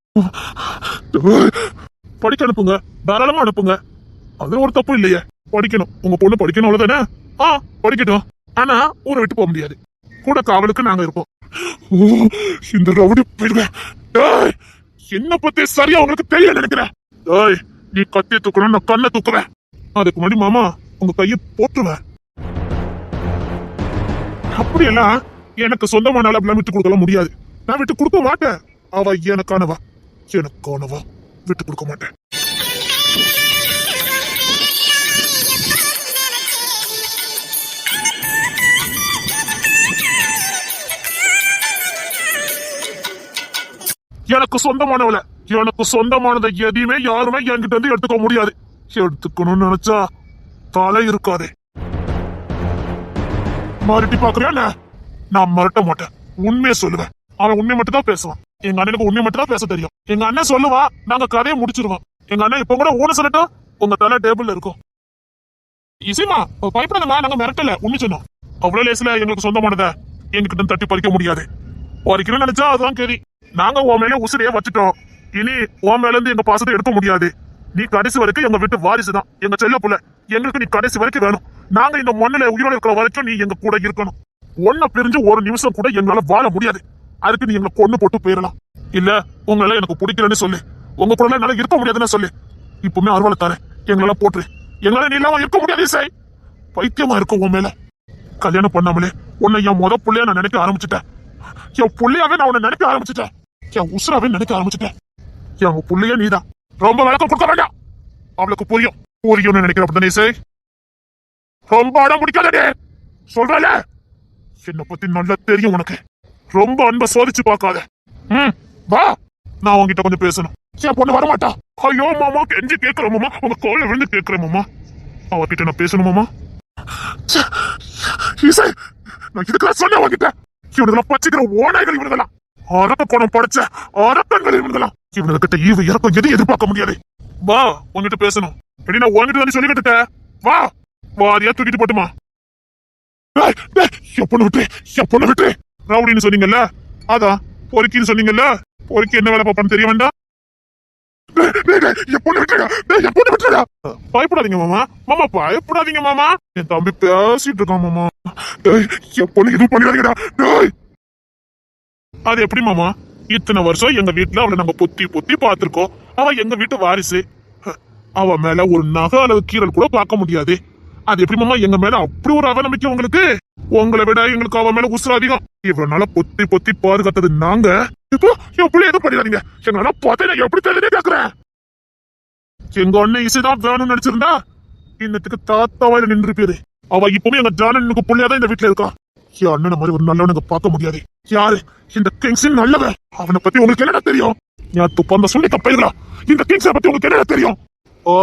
S1: படிக்க அனுப்புங்க, தாராளமா அனுப்புங்க. அதுல ஒரு தப்பு இல்லையே. படிக்கணும், உங்க பொண்ணு படிக்கணும், அவ்வளவுதானே? படிக்கட்டும். ஆனா ஊரை விட்டு போக முடியாது. கூட காவலுக்கு நாங்க இருப்போம். இந்த ரவுடி போயிடுவேன். என்ன பத்தி சரியா உங்களுக்கு தெரிய நினைக்கிறேன். நீ கத்திய தூக்கணும், நான் கண்ணை தூக்குவேன். அதுக்கு முன்னாடி மாமா உங்க கையை போட்டுவேன். அப்படியெல்லாம் எனக்கு சொந்தமான அளவுலாம் விட்டு கொடுக்க முடியாது. நான் விட்டு கொடுக்க மாட்டேன். அவ எனக்கானவா, எனக்கானவா. விட்டு கொடுக்க மாட்டேன். எனக்கு சொந்தமானவள, எனக்கு சொந்தமானதை எதையுமே யாருமே என்கிட்ட இருந்து எடுத்துக்க முடியாது. எடுத்துக்கணும்னு நினைச்சா தலை இருக்காதே. மாறிட்டி பாக்குறியா? நான் மிரட்ட மாட்டேன், உண்மையை சொல்லுவேன். அவன் உண்மை மட்டும் தான் பேசுவான். எங்க அண்ணனுக்கு உண்மை மட்டும் தான் பேச தெரியும். எங்க அண்ணன் சொல்லுவான், நாங்க கதையை முடிச்சிருவோம். எங்க அண்ணன் இப்ப கூட ஊன சொல்லட்டும், உங்க தலை டேபிள்ல இருக்கும். இசைமா பயப்படாதமா, நாங்க மிரட்டல, உண்மை சொன்னோம். அவ்வளவு லேசில எங்களுக்கு சொந்தமானதை எங்ககிட்ட தட்டி பறிக்க முடியாது. பறிக்கணும்னு நினைச்சா அதுதான் கேரி. நாங்க உன் மேல உசிரியே வச்சுட்டோம். இனி உன் மேல இருந்து எங்க பாசத்தை எடுக்க முடியாது. நீ கடைசி வரைக்கும் எங்க வீட்டு வாரிசுதான், எங்க செல்ல புள்ள. எங்களுக்கு நீ கடைசி வரைக்கும் வேணும். நாங்க இந்த மண்ணில உயிரோட இருக்கிற வரைக்கும் நீ எங்க கூட இருக்கணும். ஒன்ன பிரிஞ்சு ஒரு நிமிஷம் கூட எங்களால வாழ முடியாது. அதுக்கு நீ எங்களை கொண்டு போட்டு போயிடலாம். இல்ல உங்களால எனக்கு பிடிக்கலன்னு சொல்லு, உங்க கூட என்னால இருக்க முடியாதுன்னு சொல்லு. இப்பவுமே அருவாளை தரேன், எங்களால போட்டுரு. எங்களால நீ இல்லாம இருக்க முடியாது சாய். பைத்தியமா இருக்கும் உன் மேல. கல்யாணம் பண்ணாமலே உன்னை என் முத புள்ளையா நான் நினைக்க ஆரம்பிச்சுட்டேன். என் புள்ளையாவே நான் உன்னை நினைக்க ஆரம்பிச்சுட்டேன். என் உசுராவே நினைக்க ஆரம்பிச்சுட்டேன். என் புள்ளைய நீதான். ரொம்ப விளக்கம் கொடுக்க வேண்டாம், அவளுக்கு புரியும். புரியும்னு நினைக்கிற அப்படித்தானே சார்? ரொம்ப அடம் முடிக்காதே சொல்றல. என்னை பத்தி நல்லா தெரியும் உனக்கு. ரொம்ப அன்பை சோதிச்சு பார்க்காத. வா, நான் உங்ககிட்ட கொஞ்சம் பேசணும். என் பொண்ணு வரமாட்டா. ஐயோ மாமா, கெஞ்சி கேட்கிறேன் மாமா, உங்க கோயில விழுந்து கேட்கிறேன் மாமா. அவகிட்ட நான் பேசணும் மாமா. நான் இதுக்கெல்லாம் சொன்ன உங்ககிட்ட. இவனுக்கெல்லாம் பச்சிக்கிற ஓநாய்கள் இவனுங்களாம். அரக்க குணம் படைச்ச அரக்கங்கள் இவனுங்களாம். இவனுக்கிட்ட ஈவு இறக்கம் எதையும் எதிர்பார்க்க முடியாது. வா, உங்ககிட்ட பேசணும். எப்படி நான் உங்ககிட்ட தானே சொல்லிக்கிட்டு. வா, வாரியா தூக்கிட்டு போட்டுமா. என் பொண்ணு விட்டு, என் பொண்ணு விட்டு. ரவுடின்னு சொன்னீங்கல்ல, அதான் பொறுக்கின்னு சொன்னீங்கல்ல. பொறுக்கி என்ன வேலை பார்ப்பான்னு தெரிய வேண்டாம். என் பொண்ணு விட்டுடா, என் பொண்ணு விட்டுடா. பயப்படாதீங்க மாமா, மாமா பயப்படாதீங்க மாமா. என் தம்பி பேசிட்டு இருக்கான் மாமா. என் பொண்ணு எதுவும் பண்ணிடாதீங்கடா. அது எப்படி மாமா? இத்தனை வருஷம் எங்க வீட்டுல அவளை நாங்க பொத்தி பொத்தி பார்த்திருக்கோம். அவ எங்க வீட்டு வாரிசு. அவ மேல ஒரு நகை அளவு கீரல் கூட பார்க்க முடியாது. அது எப்படி மாமா எங்க மேல அப்படி ஒரு அவநம்பிக்கை உங்களுக்கு? உங்களை விட எங்களுக்கு அவ மேல உசுர அதிகம். இவ்வளவு நாள பொத்தி பொத்தி பாதுகாத்தது நாங்க. இப்போ என் பிள்ளை எதுவும் பண்ணிடாதீங்க. எங்க பார்த்தா எப்படி தெரியுதே கேக்குறேன். எங்க அண்ணன் இசைதான் வேணும்னு நினைச்சிருந்தா இன்னத்துக்கு தாத்தாவாயில நின்று பேரு. அவ இப்பவுமே எங்க ஜானனுக்கு பிள்ளையாதான் இந்த வீட்டுல இருக்கா. என் அண்ணன் மாதிரி ஒரு நல்லவனுக்கு பார்க்க முடியாது. யாரு இந்த கிங்ஸின் நல்லவன்? அவனை பத்தி உங்களுக்கு என்னடா தெரியும்? நான் துப்பாந்த சொல்லி தப்பைகளா? இந்த கிங்ஸை பத்தி உங்களுக்கு என்னடா தெரியும்? ஓ,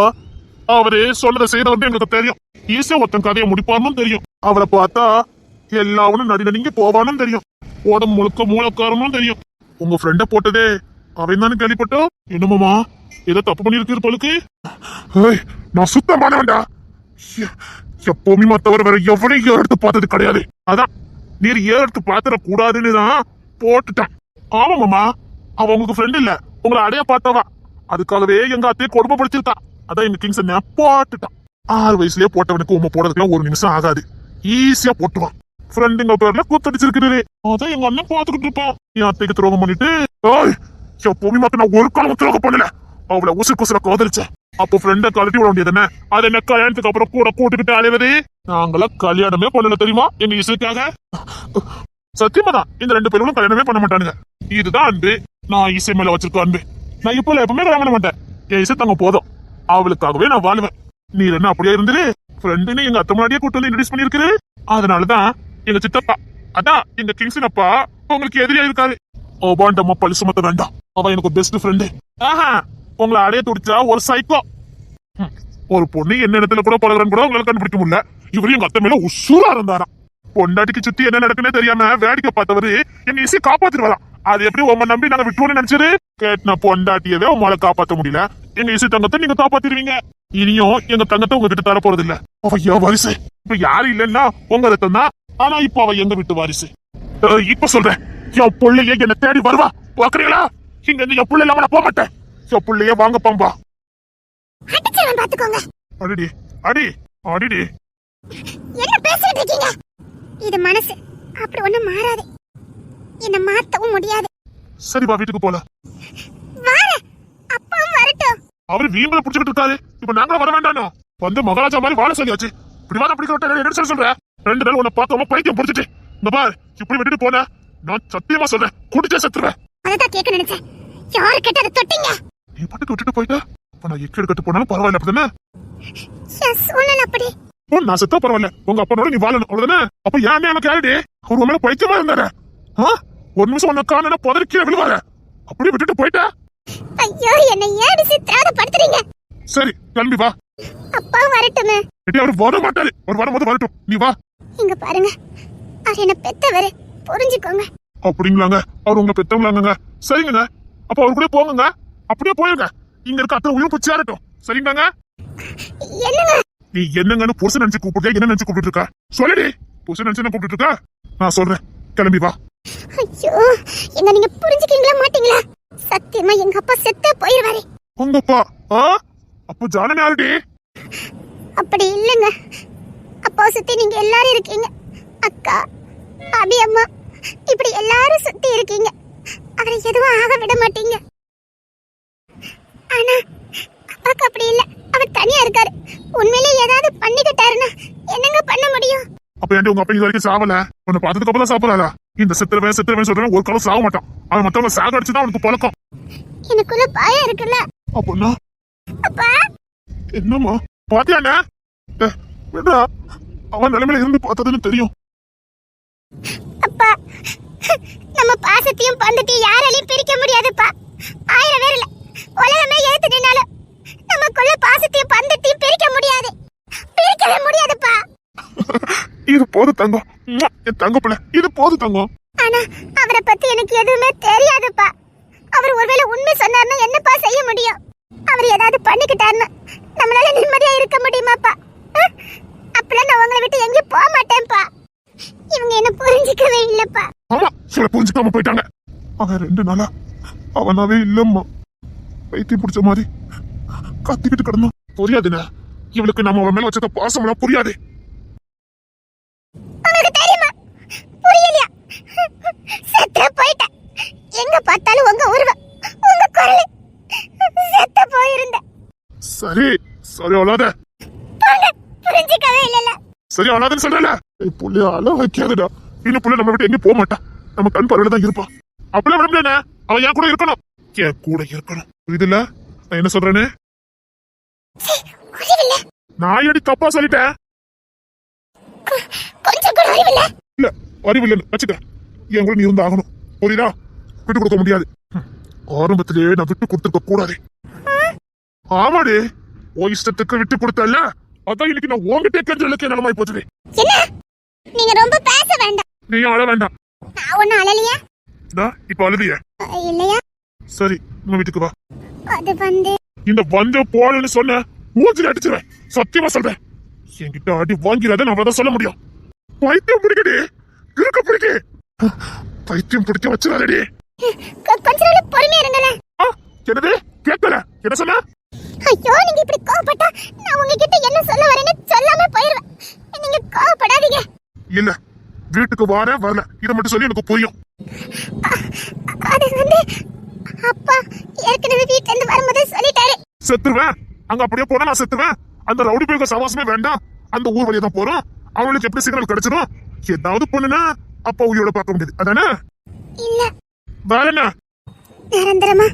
S1: அவரு சொன்னதை செய்த வந்து எங்களுக்கு தெரியும். ஈஸியா ஒருத்தன் கதையை முடிப்பான்னு தெரியும். அவரை பார்த்தா எல்லாவனும் நடினடிங்க போவானும் தெரியும். உடம்பு முழுக்க மூலக்காரனும் தெரியும். உங்க ஃப்ரெண்ட போட்டதே அவன் தானே கேள்விப்பட்டோம். என்னமாமா ஏதோ தப்பு பண்ணிருக்கு பழுக்கு? நான் சுத்தமானவன்டா. எப்பவுமே மத்தவரை வேற எவனையும் எடுத்து பார்த்தது கிடையாது. அதான் நீர் எடுத்து பாத்திர கூடாதுன்னு தான் போட்டுட்டான். ஆமா மாமா, அவ உங்களுக்கு ஃப்ரெண்ட் இல்ல, உங்களை அடைய பார்த்தவா. அதுக்காகவே எங்க அத்தையை கொடுமைப்படுத்திருக்கா. அதான் எங்க கிங்ஸ் போட்டுட்டான். 6 வயசுலயே போட்டவனுக்கு உண்மை போடுறதுக்குலாம் 1 நிமிஷம் ஆகாது. ஈஸியா போட்டுவான். ஃப்ரெண்டுங்க பேர்ல கூத்தடிச்சிருக்கிறே. அதான் எங்க அண்ணன் பாத்துக்கிட்டு இருப்பான். என் அத்தைக்கு துரோகம் பண்ணிட்டு எப்பவுமே மத்த நான் ஒரு காலம் துரோகம் பண்ணல. அவளை உசுர காதலிச்சேன். அப்போ ஃப்ரெண்ட கழட்டி விட வேண்டியது என்ன? அது என்ன கல்யாணத்துக்கு அப்புறம் கூட கூட்டுக்கிட்டு அலைவது? நாங்களாம் கல்யாணமே பண்ணல தெரியுமா எங்க இசைக்காக. சத்தியமா தான் இந்த 2 பேரும் கல்யாணமே பண்ண மாட்டானுங்க. இதுதான் அன்பு. நான் இசை மேல வச்சிருக்க அன்பு. நான் இப்போ எப்பவுமே கல்யாணம் பண்ண மாட்டேன். என் இசை தங்க போதும். அவளுக்காகவே நான் வாழ்வேன். நீ என்ன அப்படியே இருந்துரு. ஃப்ரெண்டுன்னு எங்க அத்தை முன்னாடியே கூட்டு வந்து இன்ட்ரடியூஸ் பண்ணிருக்குது. அதனாலதான் எங்க சித்தப்பா, அதான் எங்க கிங்ஸின் அப்பா உங்களுக்கு எதிரியா இருக்காரு. ஓபாண்டம்மா பழி சுமத்த வேண்டாம். அவன் எனக்கு பெஸ்ட் ஃப்ரெண்டு. ஆஹா, உங்களை அடைய துடிச்சா ஒரு சைக்கோ. ஒரு பொண்ணு என்ன இடத்துல கூட பழகிறன்னு கூட உங்களால கண்டுபிடிக்க முடியல. இவரு எங்க அத்தை மேல உசூரா இருந்தாராம். பொண்டாட்டிக்கு சுத்தி என்ன நடக்குன்னு தெரியாம வேடிக்கை பார்த்தவரு எங்க இசையை காப்பாத்திருவாராம். அது எப்படி உங்க நம்பி நாங்க விட்டுவோம்னு நினைச்சது? கேட்டா பொண்டாட்டியவே உங்களால காப்பாத்த முடியல. எங்க இசை தங்கத்தை நீங்க காப்பாத்திருவீங்க. இனியும் எங்க தங்கத்தை உங்ககிட்ட தர போறது இல்ல. அவ என் வாரிசு. இப்ப யாரு இல்லன்னா உங்க ரத்தம் தான். ஆனா இப்ப அவ எங்க வீட்டு வாரிசு. இப்ப சொல்றேன், என் பிள்ளையே என்ன தேடி வருவா. பாக்குறீங்களா? இங்க இருந்து என் பிள்ளை இல்லாம நான் போக மாட்டேன். என் பிள்ளையே வாங்க பாம்பா.
S2: பாத்துக்கோங்க.
S1: அடிடி அடி அடிடி.
S2: என்ன பேசிட்டு இருக்கீங்க? இது மனசு அப்படி ஒண்ணும் மாறாது. என்ன மாத்தவும் முடியாது.
S1: சரி வா, வீட்டுக்கு போல.
S2: அப்பாவும் வரட்டும்.
S1: அவரு வீம்பல புடிச்சுக்கிட்டு இருக்காரு. இப்ப நாங்களும் வர வேண்டானோ? வந்து மகாராஜா மாதிரி வாழ சொல்லியாச்சு. இப்படிவாத பிடிக்கிற என்ன சொல்ற? 2 நாள் உன்னை பார்க்காம பைத்தியம் பிடிச்சிட்டு இந்த பார், இப்படி விட்டுட்டு போன நான் சத்தியமா சொல்றேன், குடிச்சே செத்துருவேன்.
S2: அதான் கேட்க நினைச்சேன். யாரு கேட்ட அதை தொட்டீங்க?
S1: நீ பாட்டுக்கு விட்டுட்டு போயிட்டா இப்ப நான் எக்கேடு கட்டு போனாலும் பரவாயில்ல. அப்படிதானே?
S2: அப்படி
S1: நான் செத்தா பரவாயில்ல. உங்க அப்பனோட நீ வாழணும் அவ்வளவுதானே? அப்ப ஏன் எனக்கு யாருடி? அவர் மேல பைத்தியமா இருந்தாரு. 1 நிமிஷம் உன்னை காண பதறிக்கீழ விழுவாரு. அப்படியே விட்டுட்டு போயிட்டா?
S2: ஐயோ, என்ன ஏன் சித்திரவதைப்படுத்துறீங்க?
S1: சரி கிளம்பி வா.
S2: அப்பா வரட்டுமே.
S1: அவர் வர மாட்டாரு. ஒரு வரும்போது வரட்டும், நீ வா.
S2: இங்க பாருங்க, அவர் என்ன பெத்தவரு, புரிஞ்சுக்கோங்க.
S1: அப்படிங்களாங்க? அவர் உங்க பெத்தவங்களாங்க? சரிங்க, அப்ப அவர் கூட போங்க. அப்படியே போயிருங்க. இங்க இருக்க அத்தனை உயிர் பிச்சா இருக்கட்டும். சரிங்களாங்க?
S2: என்னங்க
S1: நீ என்னங்கன்னு புருஷன் நினைச்சு கூப்பிட்டு என்ன நினைச்சு கூப்பிட்டு இருக்க? சொல்லுடி, புருஷன் நினைச்சு என்ன கூப்பிட்டு இருக்க? நான் சொல்றேன், கிளம்பி வா.
S2: ஐயோ, எங்க நீங்க புரிஞ்சுக்கீங்களா மாட்டீங்களா? சத்தியமா எங்க அப்பா செத்தே போயிருவாரு.
S1: உங்க அப்பா? அப்ப ஜானன் யாருடி?
S2: அப்படி இல்லைங்க. அப்பா சுத்தி நீங்க எல்லாரும் இருக்கீங்க. அக்கா, அபி அம்மா, இப்படி எல்லாரும் சுத்தி இருக்கீங்க. அவரை எதுவும் ஆக விட மாட்டீங்க. ஆனா அப்பாக்கு அப்படி இல்ல. அவர் தனியா இருக்காரு. உண்மையிலே ஏதாவது பண்ணிக்கிட்டாருன்னா என்னங்க பண்ண முடியும்?
S1: அப்ப ஏன்டி உங்க அப்பா இது வரைக்கும் சாவல? உன்னை பார்த்ததுக்கு அப்புறம் சாப்பிடறாரா? இந்த செத்துறவன் சொல்றவன் ஒரு காலம் சாக மாட்டான். அவன் மத்தவங்க சாக அடிச்சுதான் அவனுக்கு பழக்கம்.
S2: எனக்குள்ள பயம் இருக்குல்ல.
S1: அப்பா
S2: அப்பா
S1: என்னம்மா பாத்தியாண்ணா? விடா, அவன் நிலைமையில இருந்து பார்த்ததுன்னு தெரியும்.
S2: அப்பா, நம்ம பாசத்தையும் பந்தத்தையும் யாராலையும் பிரிக்க முடியாதுப்பா. 1000 பேர் இல்ல, உலகமே ஏத்து நின்னாலும் நமக்குள்ள பாசத்தையும் பந்தத்தையும் பிரிக்க முடியாது. பிரிக்கவே முடியாதுப்பா.
S1: இது போது தங்கம், என் தங்க பிள்ளை, இது போது தங்கம்.
S2: ஆனா அவரை பத்தி எனக்கு எதுவுமே தெரியாதுப்பா. அவர் ஒருவேளை உண்மை சொன்னார்னா என்னப்பா செய்ய முடியும்? அவர் ஏதாவது பண்ணிக்கிட்டாருன்னா நம்மளால நிம்மதியா இருக்க முடியுமாப்பா? அப்பெல்லாம் நான் உங்களை விட்டு எங்கேயும் போக மாட்டேன்ப்பா. இவங்க என்ன புரிஞ்சுக்கவே இல்லப்பா.
S1: ஆமா, சில புரிஞ்சுக்காம போயிட்டாங்க. அவன் 2 நாளா அவனாவே இல்லம்மா. பைத்தியம் பிடிச்ச மாதிரி கத்திக்கிட்டு கிடந்தோம். புரியாதுண்ணே, இவளுக்கு நம்ம அவன் மேல வச்சத பாசம்லாம் புரியாது.
S2: உங்களுக்கு தெரியுமா? புரியலையா? செத்து போயிட்டேன். எங்க பார்த்தாலும் உங்க உருவம், உங்க குரல். செத்து போயிருந்த.
S1: சரி சரி அழாத.
S2: போங்க, புரிஞ்சுக்கவே இல்லல.
S1: சரி அழாதன்னு சொல்றல. புள்ளைய அழ வைக்காதடா. இன்னும் புள்ள நம்ம விட்டு எங்கேயும் போக மாட்டான். நம்ம கண் பார்வையில தான் இருப்பான். அப்படியே விட முடியாதுண்ணே. அவன் என் கூட இருக்கணும். என் கூட இருக்கணும். இதுல நான் என்ன சொல்றேன்னு
S2: அறிவில்ல.
S1: நான் எடி தப்பா சொல்லிட்டேன்.
S2: கொஞ்சம் கூட அறிவில்ல.
S1: இல்ல அறிவில்லைன்னு வச்சுக்க. என் கூட நீ இருந்து ஆகணும். புரியுதா? விட்டு கொடுக்க முடியாது. ஆரம்பத்திலேயே நான் விட்டு கொடுத்துருக்க கூடாது. ஆமாடி, உன் இஷ்டத்துக்கு விட்டு கொடுத்தல. அதான் இன்னைக்கு நான் உங்ககிட்ட கெஞ்சலுக்கு நிலமாய் போச்சுது.
S2: என்ன? நீங்க ரொம்ப பேச வேண்டாம்.
S1: நீயும் அழ வேண்டாம்.
S2: நான் ஒண்ணு அழலையா?
S1: இப்ப அழுதிய.
S2: இல்லையா?
S1: சரி நம்ம வீட்டுக்கு வா.
S2: அது வந்து
S1: இந்த வந்து போலன்னு சொன்ன மூஞ்சில அடிச்சிருவேன். சத்தியமா சொல்றேன். என்கிட்ட அடி வாங்கிறாத நான் அதான் சொல்ல முடியும். பைத்தியம் பிடிக்கடி, இருக்க பிடிக்க. பைத்தியம் பிடிக்க வச்சிடாதடி.
S2: கொஞ்ச நாள் பொறுமையா இருங்களேன்.
S1: என்னது கேட்கல? என்ன சொன்ன?
S2: ஐயோ, நீங்க இப்படி கோவப்பட்டா நான் உங்ககிட்ட என்ன சொல்ல வரேன்னு சொல்லாம போயிருவேன். நீங்க கோவப்படாதீங்க.
S1: இல்ல, வீட்டுக்கு வரேன் வரல இதை மட்டும் சொல்லி எனக்கு புரியும்.
S2: அது வந்து அப்பா ஏற்கனவே வீட்ல இருந்து வரும்போது சொல்லிட்டாரு.
S1: செத்துருவேன். அங்க அப்படியே போனா நான் செத்துவேன். அந்த ரவுடி பேக சவாசமே வேண்டாம். அந்த ஊர் வழியா தான் போறோம். அவங்களுக்கு எப்படி சிக்னல் கிடைச்சிடும்? ஏதாவது பண்ணுனா அப்பா உயிரோட பார்க்க முடியாது. அதானே?
S2: இல்ல,
S1: வேற என்ன?
S2: நிரந்தரமா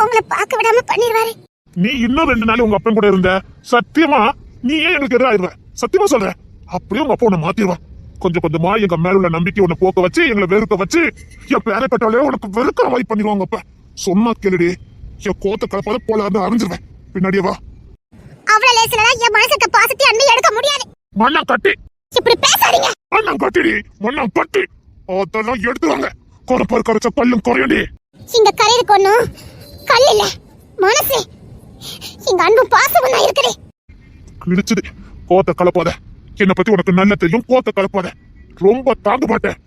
S2: உங்களை பார்க்க விடாம பண்ணிடுவாரு.
S1: நீ இன்னும் 2 நாள் உங்க அப்பன் கூட இருந்த சத்தியமா நீ ஏன் எங்களுக்கு எதிராக இருவ? சத்தியமா சொல்ற. அப்படியே உங்க அப்பா உன்னை மாத்திடுவான். கொஞ்சம் கொஞ்சமா எங்க மேல உள்ள நம்பிக்கை உன்னை போக்க வச்சு எங்களை வெறுக்க வச்சு என் பேரை கட்டாலே உனக்கு வெறுக்கிற மாதிரி பண்ணிடுவாங்க. அப்ப சொன்னா கேளுடி. என் கோத்த கலப்பாத போல இருந்து அறிஞ்சிருவேன். பின்னாடியே வா.
S2: அவ்வளவு லேசில என் மனசுக்கு பாசிட்டிவ் அன்பை எடுக்க முடியாது.
S1: மண்ணா கட்டி
S2: இப்படி பேசாதீங்க.
S1: மண்ணா கட்டிடி. மண்ணா கட்டி அதெல்லாம் எடுத்துவாங்க. குறைப்பாரு கரைச்ச கல்லும் குறையண்டி.
S2: இங்க கரையிருக்கு ஒண்ணும் கல் இல்ல, மனசு. இங்க அன்பு பாசமும் நான் இருக்கிறேன்.
S1: கிழிச்சது. கோத்த கலப்பாத. என்னை பத்தி உனக்கு நல்ல தெரியும். கோத்த கலப்பாத. ரொம்ப தாங்க மாட்டேன்.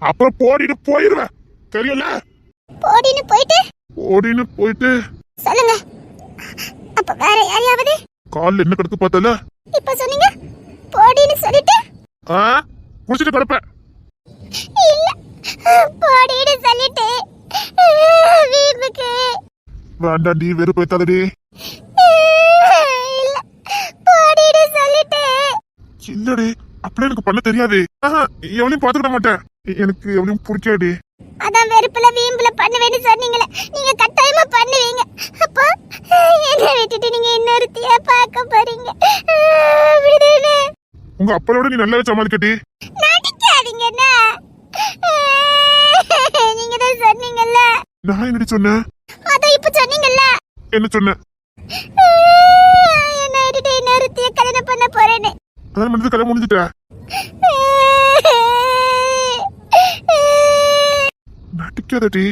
S1: அப்புறம் போடின்னு போயிருவேன். தெரியல?
S2: போடின்னு போயிட்டு
S1: ஓடின்னு போயிட்டு
S2: சொல்லுங்க. அப்ப வேற யாரையாவது
S1: கால்ல என்ன கிடக்கு பார்த்தல?
S2: இப்ப சொன்னீங்க போடின்னு சொல்லிட்டு
S1: குடிச்சிட்டு கிடப்ப.
S2: இல்ல, போடின்னு சொல்லிட்டு வீம்புக்கு.
S1: வேண்டாண்டி, வெறுப்பேத்தாதடி.
S2: இல்ல, போடின்னு சொல்லிட்டு.
S1: இல்லடி, அப்படியே எனக்கு பண்ண தெரியாது. எவனையும் பாத்துக்கிட மாட்டேன். எனக்கு எவனையும் பிடிக்காடி.
S2: அதான் வெறுப்புல வீம்புல பண்ணுவேன்னு சொன்னீங்களே, நீங்க கட்டாயமா பண்ணுவீங்க. அப்போ என்ன விட்டுட்டு நீங்க இன்னொருத்திய பார்க்க போறீங்க. விடுனே.
S1: உங்க அப்பளோட நீ நல்லாவே சமாளிக்கட்டி.
S2: நடிக்காதீங்கண்ணா. நீங்க தான் சொன்னீங்கல்ல.
S1: நான் என்னடி சொன்னேன்?
S2: அதான் இப்ப சொன்னீங்கல்ல.
S1: என்ன சொன்னேன்?
S2: என்ன விட்டுட்டு இன்னொருத்திய கல்யாணம் பண்ண போறேன்னு.
S1: அதான் மனது கல்யாணம் முடிஞ்சுட்ட. நடிக்காதடி.